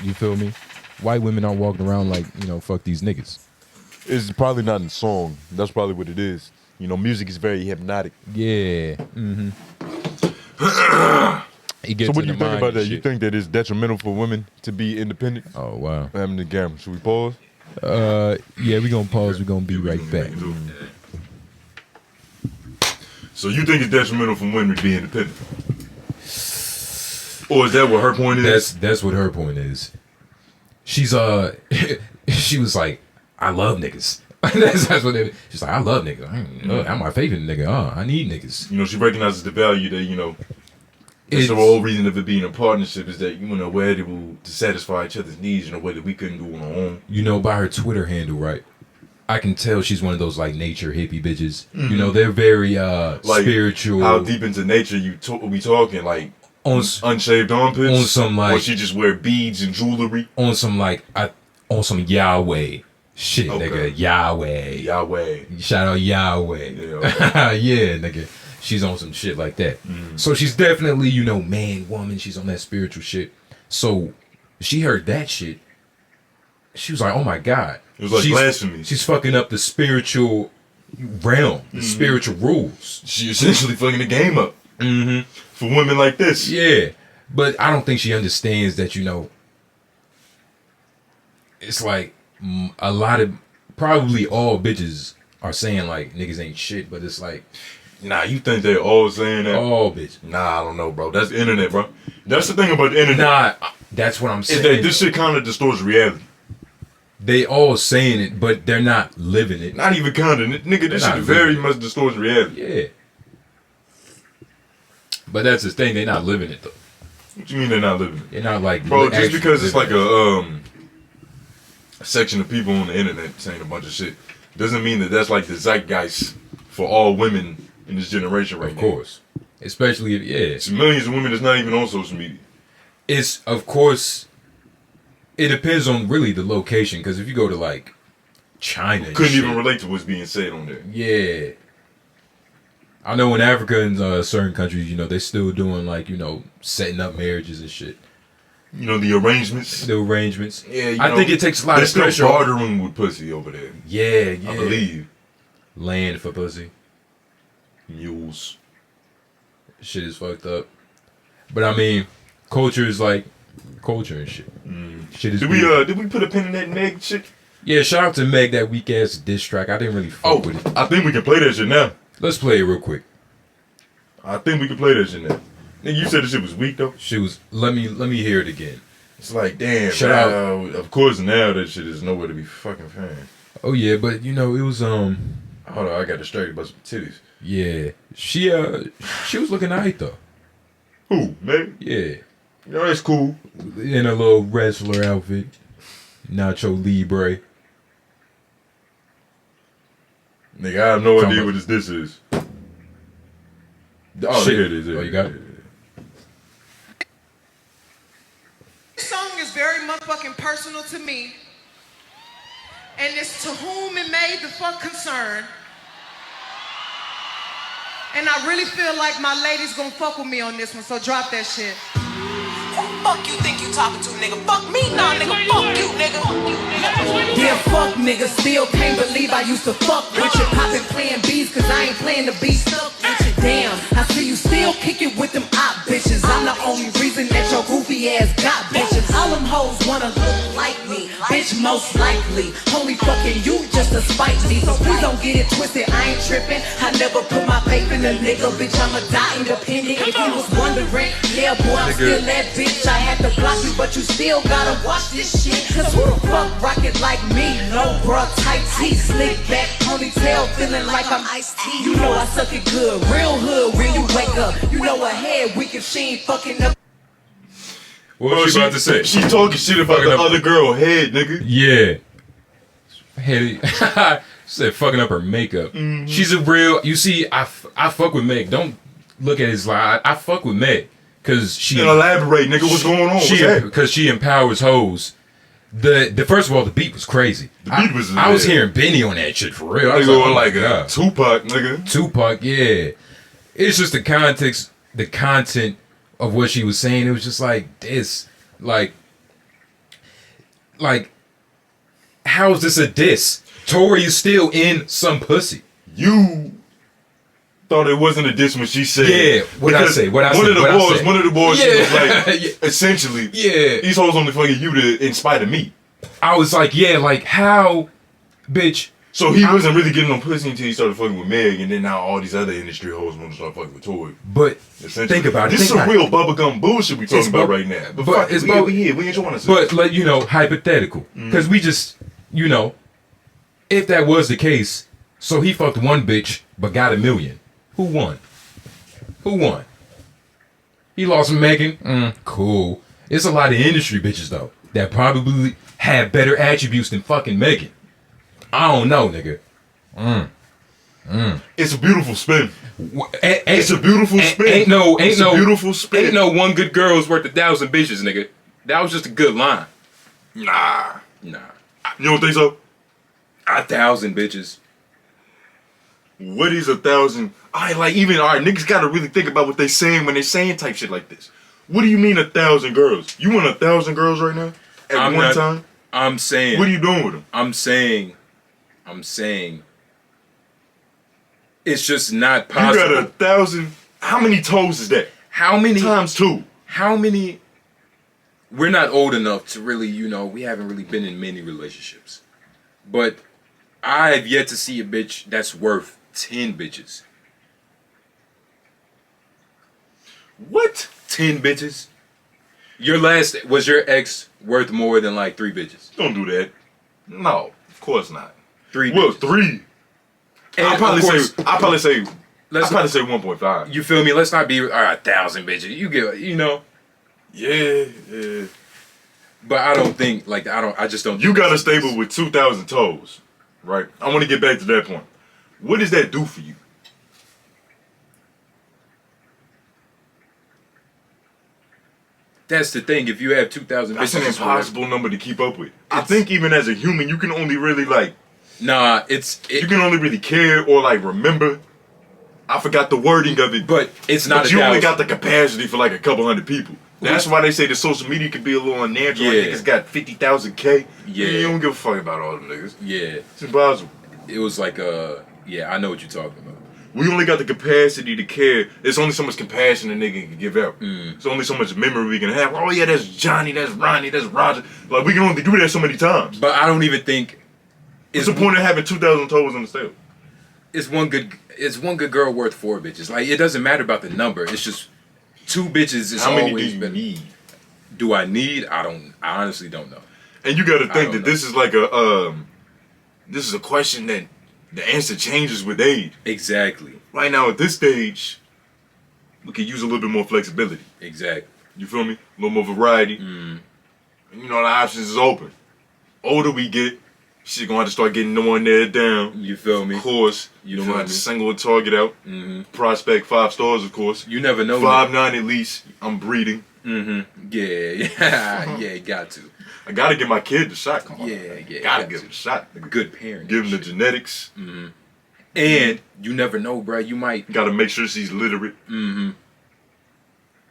You feel me? White women aren't walking around like, fuck these niggas. It's probably not in song. That's probably what it is. Music is very hypnotic. Yeah. Mm-hmm. So what do you think about that? You think that it's detrimental for women to be independent? Oh, wow. Having the gamma. Should we pause? Yeah, we're going to pause. We're going to be right back. So you think it's detrimental for women to be independent? Or is that what her point is? That's what her point is. She's she was like, I love niggas. that's what it is. She's like, I love niggas. I'm my favorite nigga. I need niggas. She recognizes the value that, it's the whole reason of it being a partnership is that, we're able to satisfy each other's needs in a way that we couldn't do on our own. By her Twitter handle, right? I can tell she's one of those like nature hippie bitches. Mm-hmm. They're very like, spiritual. How deep into nature we talking? Like on unshaved armpits? On some like, or she just wear beads and jewelry? On some like on some Yahweh shit, okay. Nigga. Yahweh. Shout out Yahweh. Yeah, okay. Yeah, nigga. She's on some shit like that. Mm. So she's definitely, man, woman. She's on that spiritual shit. So she heard that shit. She was like, oh my God. It was like blasphemy. She's fucking up the spiritual realm, the spiritual rules. She essentially fucking the game up for women like this. Yeah. But I don't think she understands that, it's like a lot of, probably all bitches are saying like niggas ain't shit, but it's like, nah, you think they're all saying that? All bitches. Nah, I don't know, bro. That's the internet, bro. That's the thing about the internet. Nah, that's what I'm saying. Is that this shit kind of distorts reality. They all saying it, but they're not living it. Not even kind of. Nigga, this shit very much distorts reality. Yeah. But that's the thing, they're not living it, though. What you mean they're not living it? They're not like... Bro, just because it's like a section of people on the internet saying a bunch of shit doesn't mean that that's like the zeitgeist for all women in this generation right now. Of course. Especially if, It's millions of women that's not even on social media. It's, of course... It depends on really the location, because if you go to like China, couldn't even relate to what's being said on there. Yeah, I know in Africa and certain countries, they're still doing like setting up marriages and shit. The arrangements. The arrangements. Yeah, I think it takes a lot of pressure. They're still bartering with pussy over there. Yeah. I believe. Land for pussy. Mules. Shit is fucked up. But I mean, culture is like. Culture and shit. Shit is did we put a pin in that Meg shit? Yeah, shout out to Meg, that weak ass diss track. I didn't really fuck with it. I think we can play that shit now. Let's play it real quick. I think we can play that shit now. Nigga, you said the shit was weak though. Shit was. Let me hear it again. It's like damn. Shout out. Of course now that shit is nowhere to be fucking found. Oh yeah, but it was Hold on, I got distracted by some titties. Yeah, she was looking alright though. Who, Meg? Yeah. That's cool. In a little wrestler outfit. Nacho Libre. Nigga, I have no idea what this is. Oh, shit. There it is. Oh, you got it? This song is very motherfucking personal to me. And it's to whom it may the fuck concern. And I really feel like my ladies gonna fuck with me on this one, so drop that shit. Who the fuck you think you talking to, nigga? Fuck me, nah, nigga. Fuck you, nigga. Yeah, fuck nigga, still can't believe I used to fuck with you. Poppin' playing B's cause I ain't playing the B stuck with you. Damn, I see you still kickin' with them op bitches. I'm the only reason that your goofy ass got bitches. All them hoes wanna look like me, bitch most likely. Only fucking you just to spite me. So please don't get it twisted, I ain't trippin'. I never put my faith in a nigga, bitch, I'ma die independent. If you was wondering, yeah boy, I'm still that bitch. I had to block you, but you still gotta watch this shit. Cause who the fuck rockin' like me? No bra, tight teeth, slick back, ponytail, feeling like I'm iced tea. You know I suck it good, real hood when you wake up. You know her head weak if she ain't fucking up. What was she about to say? She talking shit about Fucking the up. other girl head, nigga. Yeah. Hey, she said fucking up her makeup. She's a real. You see, I fuck with Meg. Don't look at his lie. I fuck with Meg because she. Elaborate, nigga. What's going on? Because she empowers hoes. The first of all, the beat was crazy. The beat was. I was hearing Benny on that shit for real. I was Nigga, like, like a Tupac, nigga. Tupac, yeah. It's just the context, the content of what she was saying. It was just like this, like, how is this a diss? Tori is still in some pussy. You thought it wasn't a diss when she said, Yeah, what I say? What I say? One of the boys, she was Yeah. like, essentially, Yeah. these hoes only fucking you to in spite of me. I was like, yeah, like how, bitch. So he wasn't really getting on pussy until he started fucking with Meg, and then now all these other industry hoes want to start fucking with Tori. But think about it. This is think some about real it. bubblegum bullshit we talking about right now. But fuck, it's we here. We ain't trying to say. But like, you know, hypothetical, because we just, you know, if that was the case, so he fucked one bitch but got $1 million. Who won? Who won? He lost Megan. Cool. It's a lot of industry bitches though that probably have better attributes than fucking Megan. I don't know, nigga. It's a beautiful spin. It's a beautiful spin. Ain't no beautiful spin. Ain't no one good girl's worth 1,000 bitches, nigga. That was just a good line. Nah. Nah. You don't think so? 1,000 bitches. What is 1,000? Alright, niggas gotta really think about what they saying when they saying type shit like this. What do you mean 1,000 girls? You want 1,000 girls right now? At one time? I'm saying. What are you doing with them? I'm saying. It's just not possible. You got 1,000. How many toes is that? How many? Times 2. How many? We're not old enough to really, you know, we haven't really been in many relationships. But I have yet to see a bitch that's worth 10 bitches. What? 10 bitches? Was your ex worth more than like 3 bitches? Don't do that. No, of course not. 3 Well, bitches. 3. And I'd probably say 1.5. You feel me? Let's not be 1,000 bitches. You get, you know. Yeah. But I don't think I just don't. You got a stable with 2,000 toes, right? I want to get back to that point. What does that do for you? That's the thing. If you have 2,000, It's an impossible number to keep up with. I think even as a human, you can only really you can only really care or like remember. I forgot the wording of it, but it's not. But you only got the capacity for like a couple hundred people. That's why they say the social media could be a little unnatural. Yeah. Like niggas got 50,000K. Yeah, you don't give a fuck about all them niggas. Yeah, it's impossible. It was like yeah, I know what you're talking about. We only got the capacity to care. There's only so much compassion a nigga can give out. There's only so much memory we can have. Oh yeah, that's Johnny, that's Ronnie, that's Roger. Like we can only do that so many times. But I don't even think. What's the point of having 2,000 toes on the stable? It's one good girl worth 4 bitches. Like it doesn't matter about the number. It's just 2 bitches is How many always do you been. need? Do I need? I honestly don't know. And you got to think that this is like this is a question that the answer changes with age. Exactly. Right now at this stage, we could use a little bit more flexibility. Exactly. You feel me? A little more variety. And you know the options is open. Older we get, shit gonna have to start getting no one there down. You feel me? Of course. You know feel what? me? Single a target out. Prospect 5 stars, of course. You never know. 5'9" at least. I'm breeding. Yeah, you got to. I gotta give my kid the shot. Come on. Yeah. Gotta give him the shot. Good parent. Give him the genetics. And you never know, bro. You might Gotta make sure she's literate.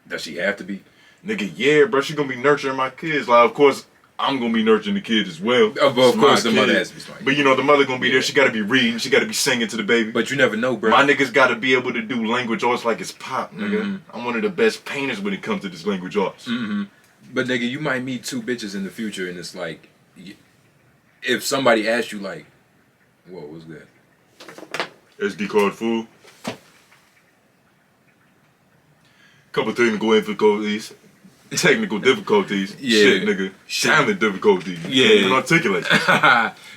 Does she have to be? Nigga, yeah, bro, she gonna be nurturing my kids. Like, of course, I'm gonna be nurturing the kids as well. Of It's course, my the mother kid. has to be smart. But you know, the mother gonna be there. She gotta be reading. She gotta be singing to the baby. But you never know, bro. My niggas gotta be able to do language arts like it's pop, nigga. I'm one of the best painters when it comes to this language arts. But nigga, you might meet two bitches in the future, and it's like, if somebody asks you, like, whoa, what's that? SD card full. Couple technical difficulties. Yeah. Shit, nigga. Silent difficulties. Yeah. Can't even articulate.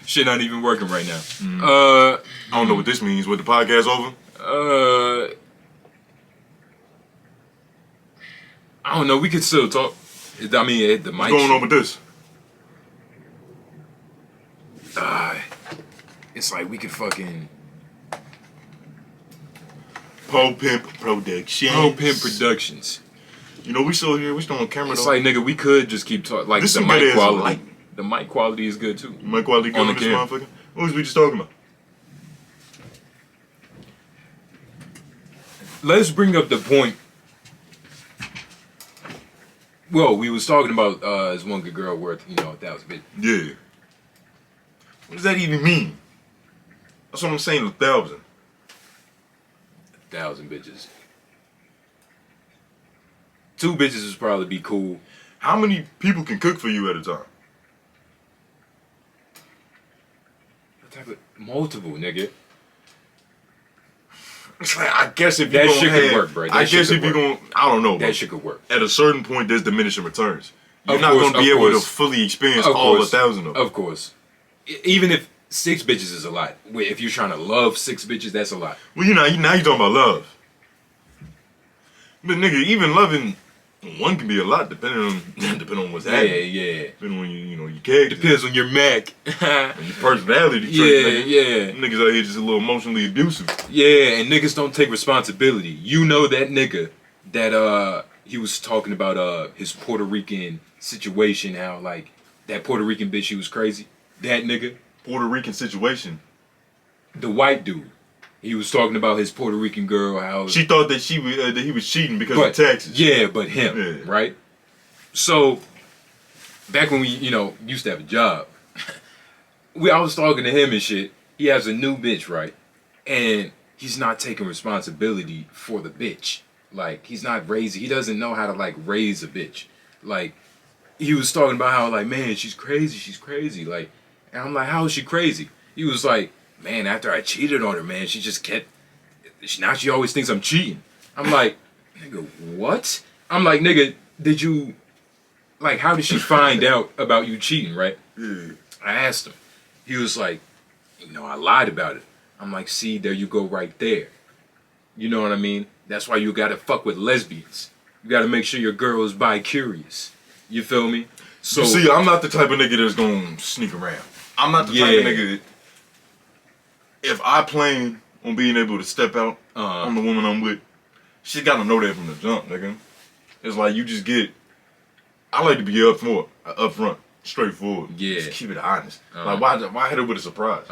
Shit not even working right now. I don't know what this means. With the podcast over? I don't know. We could still talk. I mean, the mic. What's going on with this? It's like we could fucking Poe Pimp Productions. Hoe Pimp Productions. You know, we still here. We still on camera, It's though. like, nigga, we could just keep talking. Like, This the some good mic ass quality. light. The mic quality is good too. My quality good On on the this camera. motherfucker. What was we just talking about? Let's bring up the point. Well, we was talking about is one good girl worth, 1,000 bitches. Yeah. What does that even mean? That's what I'm saying, 1,000. 1,000 bitches. 2 bitches would probably be cool. How many people can cook for you at a time? What type of multiple, nigga? It's like, I guess if you That gonna shit could have, work, bro. That I shit guess could if you're work. going, I don't know, bro. That shit could work. At a certain point, there's diminishing returns. You're Of not course, going to be of able to course. fully experience Of all course. 1,000 of them. Of course. Even if 6 bitches is a lot. If you're trying to love 6 bitches, that's a lot. Well, now you're talking about love. But nigga, even loving one can be a lot depending on what's happening. Yeah. Depending on your character. Depends on your Mac. And your personality trait, nigga. Yeah. Niggas out here just a little emotionally abusive. Yeah, and niggas don't take responsibility. You know that nigga that he was talking about his Puerto Rican situation, how like that Puerto Rican bitch, she was crazy. That nigga, Puerto Rican situation. the white dude, he was talking about his Puerto Rican girl, how She thought that he was cheating because but of taxes. yeah, but him, Yeah. right? So back when we used to have a job, I was talking to him and shit. He has a new bitch, right? And he's not taking responsibility for the bitch. Like, he's not raising, he doesn't know how to like raise a bitch. Like, he was talking about how like, man, she's crazy. Like, and I'm like, how is she crazy? He was like, man, after I cheated on her, man, she just kept, now she always thinks I'm cheating. I'm like, nigga, what? I'm like, nigga, did you, like, how did she find out about you cheating, right? Yeah. I asked him. He was like, I lied about it. I'm like, see, there you go right there. You know what I mean? That's why you gotta fuck with lesbians. You gotta make sure your girl is bi-curious. You feel me? So, You see, I'm not the type of nigga that's gonna sneak around. I'm not the type of nigga that, if I plan on being able to step out on the woman I'm with, she gotta know that from the jump, nigga. It's like you just get, I like to be upfront, straightforward. Yeah. Just keep it honest. Like, why hit her with a surprise?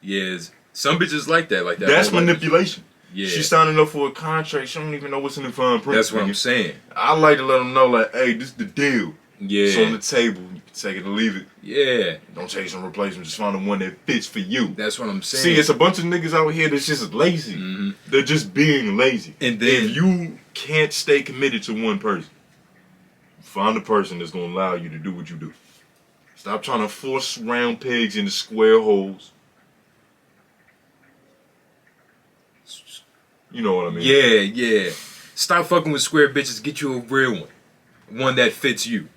yes, some bitches like that. That's whole, like, manipulation. Yeah. She's signing up for a contract. She don't even know what's in the fine print. That's what nigga. I'm saying. I like to let them know, like, hey, this is the deal. Yeah. It's on the table. You can take it or leave it. Yeah. Don't chase some replacement. Just find the one that fits for you. That's what I'm saying. See, it's a bunch of niggas out here that's just lazy. They're just being lazy. And then- if you can't stay committed to one person, find a person that's gonna allow you to do what you do. Stop trying to force round pegs into square holes. You know what I mean? Yeah. Stop fucking with square bitches. Get you a real one. One that fits you.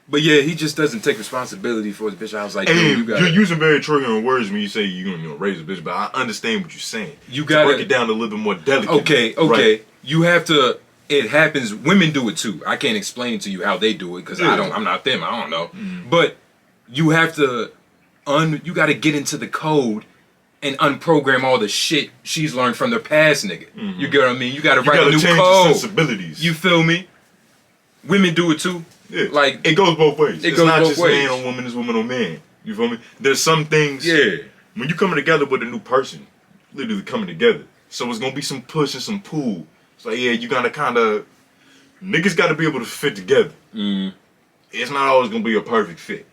But yeah, he just doesn't take responsibility for his bitch. I was like, dude, And you gotta, you're using very triggering words when you say you're gonna raise a bitch, but I understand what you're saying. You To gotta- break it down a little bit more delicately. Okay. Right? You have to. It happens. Women do it too. I can't explain to you how they do it because Yeah. I'm not them. I don't know. But you have to. You got to get into the code and unprogram all the shit she's learned from the past, nigga. You get what I mean? You got to You write a gotta new change your code. sensibilities. You feel me? Women do it too. Yeah. Like, it goes both ways. It It's goes not both just ways. man on woman, it's woman on man. You You feel me? There's some things. Yeah. When you coming together with a new person, literally coming together. So it's gonna be some push and some pull. So yeah, you gotta kind of niggas got to be able to fit together. It's not always gonna be a perfect fit.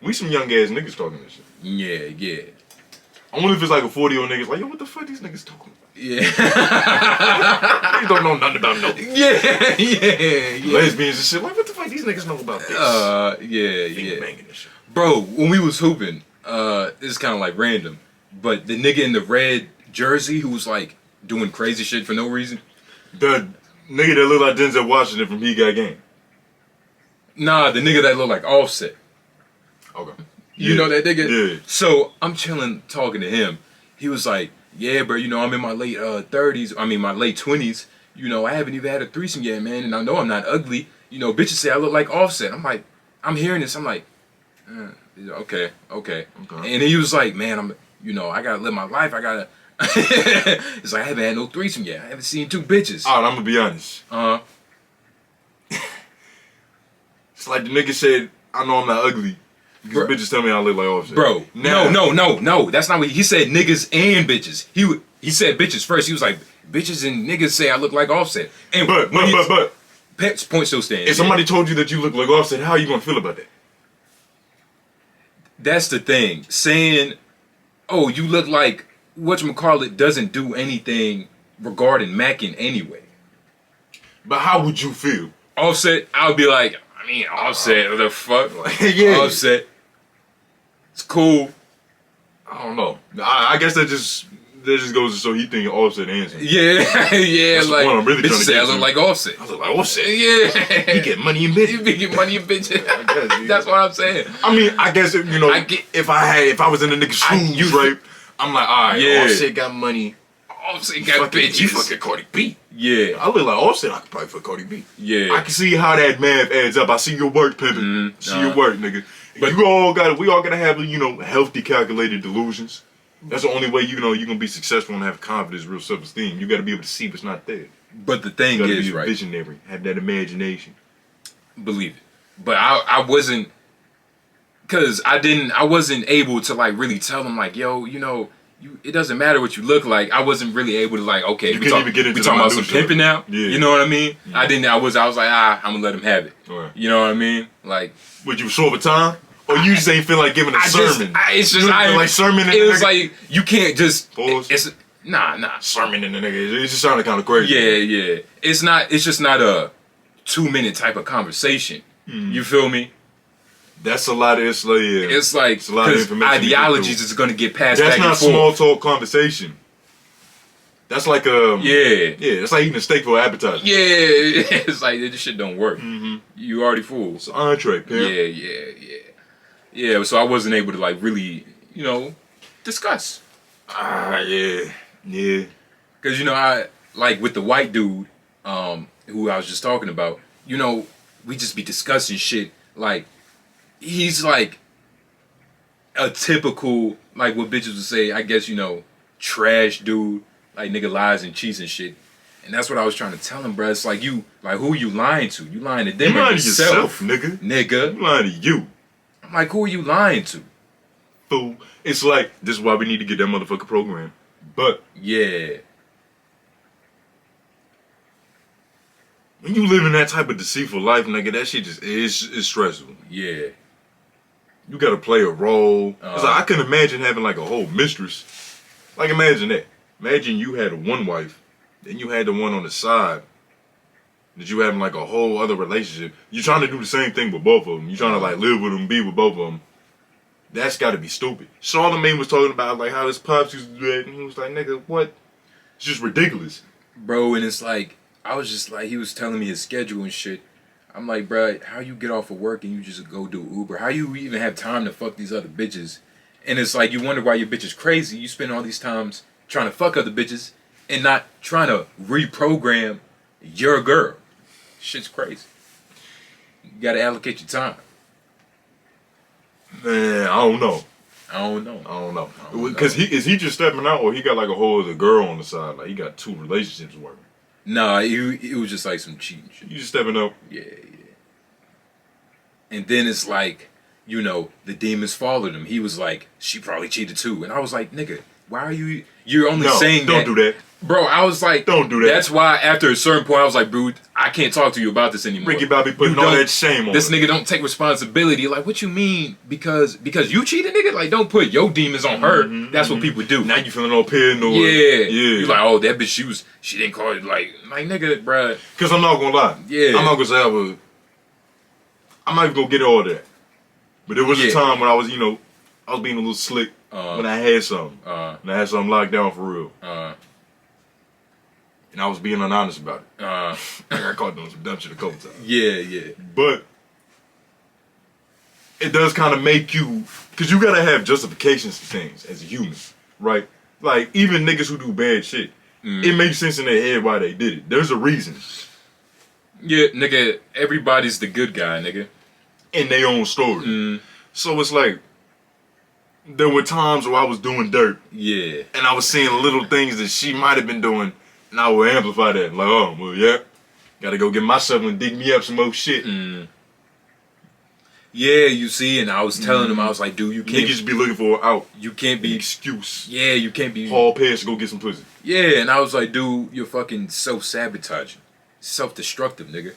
We some young ass niggas talking this shit. Yeah. I wonder if it's like a 40-year-old niggas like, yo, what the fuck these niggas talking about? Yeah. Niggas don't know nothing about no Yeah. lesbians and shit. Like, what the fuck these niggas know about this? Yeah. Banging and shit. Bro, when we was hooping, this is kind of like random, but the nigga in the red jersey who was like doing crazy shit for no reason. The nigga that look like Denzel Washington from He Got Game. Nah, the nigga that looked like Offset. Okay. You know that nigga? Yeah. So I'm chilling, talking to him. He was like, yeah, bro, you know, I'm in my late 30s. I mean, my late 20s. You know, I haven't even had a threesome yet, man. And I know I'm not ugly. You know, bitches say I look like Offset. I'm like, I'm hearing this. I'm like, okay. And he was like, man, I gotta live my life. I gotta. It's like, I haven't had no threesome yet. I haven't seen two bitches. Alright, I'm gonna be honest. It's like the nigga said, I know I'm not ugly. Because bitches tell me I look like Offset. Bro, now, no. That's not what he said. Niggas and bitches. He said bitches first. He was like, bitches and niggas say I look like Offset. And But. point still standing. If somebody told you that you look like Offset, how are you gonna feel about that? That's the thing. Saying, oh, you look like whatchamacallit doesn't do anything regarding macking anyway. But how would you feel? Offset, I would be like, Offset, what the fuck? Yeah. Offset. It's cool. I don't know. I guess that just goes to show he thinking Offset handsome. Yeah, That's the like, point I'm really trying bitches to say get I look to. like Offset. I look like Offset. Yeah. He get money in bitches. You get money and bitches. That's what I'm saying. I mean, I guess if I was in the nigga's shoes, right? I'm like, all right, Yeah. Offset got money. Offset got bitches. You fucking Cardi B. Yeah. I look like Offset. I could probably fuck Cardi B. Yeah. I can see how that math adds up. I see your work, pimpin'. See your work, nigga. But we all gotta have healthy, calculated delusions. That's the only way you can be successful and have confidence, real self-esteem. You got to be able to see what's not there. But the thing You got to is, be a right? visionary, have that imagination. Believe it. But I wasn't, cause I wasn't able to like really tell them like, yo, it doesn't matter what you look like. I wasn't really able to like, okay, You we couldn't even get into we talking the about some minutia. pimping now. Yeah. You know what I mean? Yeah. I was like, I'm gonna let him have it. Right. You know what I mean? Like, Would you short of time? Or you just ain't feel like giving a sermon? It's just You don't feel like sermon in it the was nigga? like you can't just. Pause. It's nah. Sermon in the nigga. It just sounded kind of crazy. Yeah. It's not. It's just not a 2-minute type of conversation. You feel me? That's a lot of, it's like It's a lot of because information. ideologies is going to get passed That's back not and small forth. talk conversation. That's like Yeah. it's like eating a steak for appetizer. Yeah, it's like this shit don't work. You already fooled. It's an entree, pimp. Yeah, so I wasn't able to like really, discuss. Yeah. Cause I like with the white dude, who I was just talking about, we just be discussing shit like he's like a typical like what bitches would say, I guess, trash dude, like nigga lies and cheats and shit. And that's what I was trying to tell him, bruh. It's like who you lying to? You lying to them You or lying to yourself, yourself, nigga. nigga. You lying to you. I'm like, who are you lying to? Fool. It's like, this is why we need to get that motherfucker program. But Yeah. when you live in that type of deceitful life, nigga, that shit just is stressful. Yeah. You gotta play a role. It's like, I can imagine having like a whole mistress. Like, imagine that. Imagine you had one wife, then you had the one on the side. That you having like a whole other relationship. You trying to do the same thing with both of them. You trying to like live with them, be with both of them. That's gotta be stupid. Charlamagne was talking about like how his pops used to do that, and he was like, nigga, what? It's just ridiculous. Bro, and it's like, I was just like, he was telling me his schedule and shit. I'm like, bro, how you get off of work and you just go do Uber? How you even have time to fuck these other bitches? And it's like, you wonder why your bitch is crazy. You spend all these times trying to fuck other bitches and not trying to reprogram your girl. Shit's crazy. You gotta allocate your time. Man, I don't know. I don't know. Because is he just stepping out, or he got like a whole other girl on the side? Like he got two relationships working. Nah, it was just like some cheating shit. You just stepping out. Yeah. And then it's like, you know, the demons followed him. He was like, she probably cheated too. And I was like, nigga, why are you're only saying don't that. do that. Bro, I was like, don't do that. That's why after a certain point, I was like, bro, I can't talk to you about this anymore. Ricky Bobby putting all that shame on this him. nigga don't take responsibility. Like, what you mean? Because you cheated, nigga? Like, don't put your demons on her. That's what people do. Now you feeling all paranoid. Yeah. You like, oh, that bitch, she didn't call it. Like nigga, bruh. Because I'm not gonna lie. Yeah. I'm not gonna say I'm not even gonna get all that. But there was a time when I was, I was being a little slick when I had something. And I had something locked down for real. And I was being honest about it. I got caught doing some dumb shit a couple times. Yeah. But it does kind of make you, because you gotta have justifications to things as a human, right? Like, even niggas who do bad shit, it makes sense in their head why they did it. There's a reason. Yeah, nigga, everybody's the good guy, nigga. In their own story. So it's like, there were times where I was doing dirt. Yeah. And I was seeing little things that she might have been doing, and I would amplify that. Like, oh, well, yeah. Gotta go get myself and dig me up some more shit. Yeah, you see, and I was telling him, I was like, dude, you can't. Niggas be looking for an out. You can't be. An excuse. Yeah, you can't be. Paul Pierce to go get some pussy. Yeah, and I was like, dude, you're fucking self-sabotaging. Self-destructive, nigga.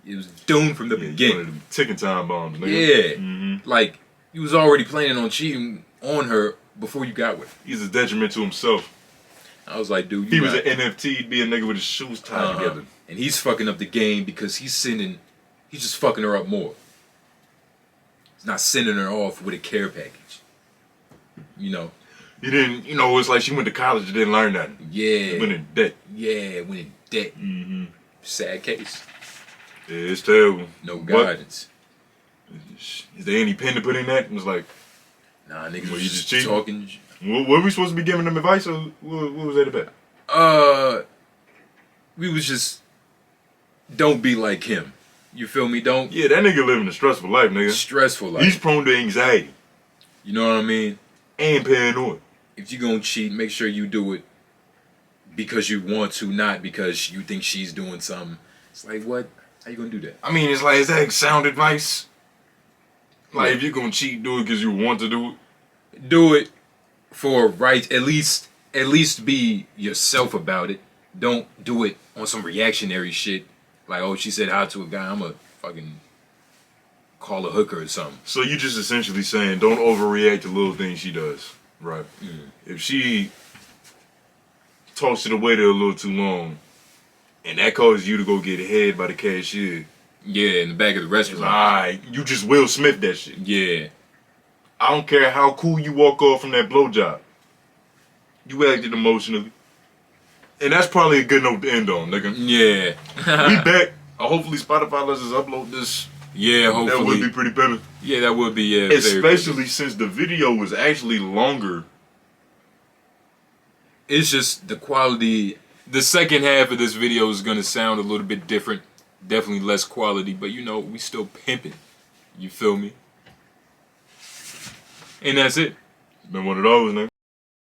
It was doomed from the beginning. One of them ticking time bombs, nigga. Yeah. Like, you was already planning on cheating on her before you got with her. He's a detriment to himself. I was like, dude, if he was an NFT, he'd be a nigga with his shoes tied together. And he's fucking up the game because he's just fucking her up more. He's not sending her off with a care package. You know? He didn't, it's like she went to college and didn't learn nothing. Yeah. She went in debt. Yeah, went in debt. Sad case. Yeah, it's terrible. No guidance. Is there any pen to put in that? And it's like, nah, niggas well, was you just cheating? talking. Were we supposed to be giving them advice, or what was that about? We was just, don't be like him. You feel me? Don't. Yeah, that nigga living a stressful life, nigga. Stressful life. He's prone to anxiety. You know what I mean? And paranoid. If you gonna cheat, make sure you do it because you want to, not because you think she's doing something. It's like, what? How you gonna do that? I mean, it's like, is that sound advice? Like, if you're gonna cheat, do it because you want to do it. Do it for right. At least be yourself about it. Don't do it on some reactionary shit. Like, oh, she said hi to a guy, I'm a fucking call a hooker or something. So you just essentially saying don't overreact to little things she does, right? If she talks to the waiter a little too long, and that causes you to go get head by the cashier. Yeah, in the back of the restaurant. Alright, you just Will Smith that shit. Yeah. I don't care how cool you walk off from that blowjob. You acted emotionally. And that's probably a good note to end on, nigga. Yeah. We back. Hopefully Spotify lets us upload this. Yeah, hopefully. That would be pretty better. Yeah, that would be, yeah. Especially since the video was actually longer. It's just the quality. The second half of this video is going to sound a little bit different. Definitely less quality, but we still pimping. You feel me? And that's it. It's been one of those, nigga.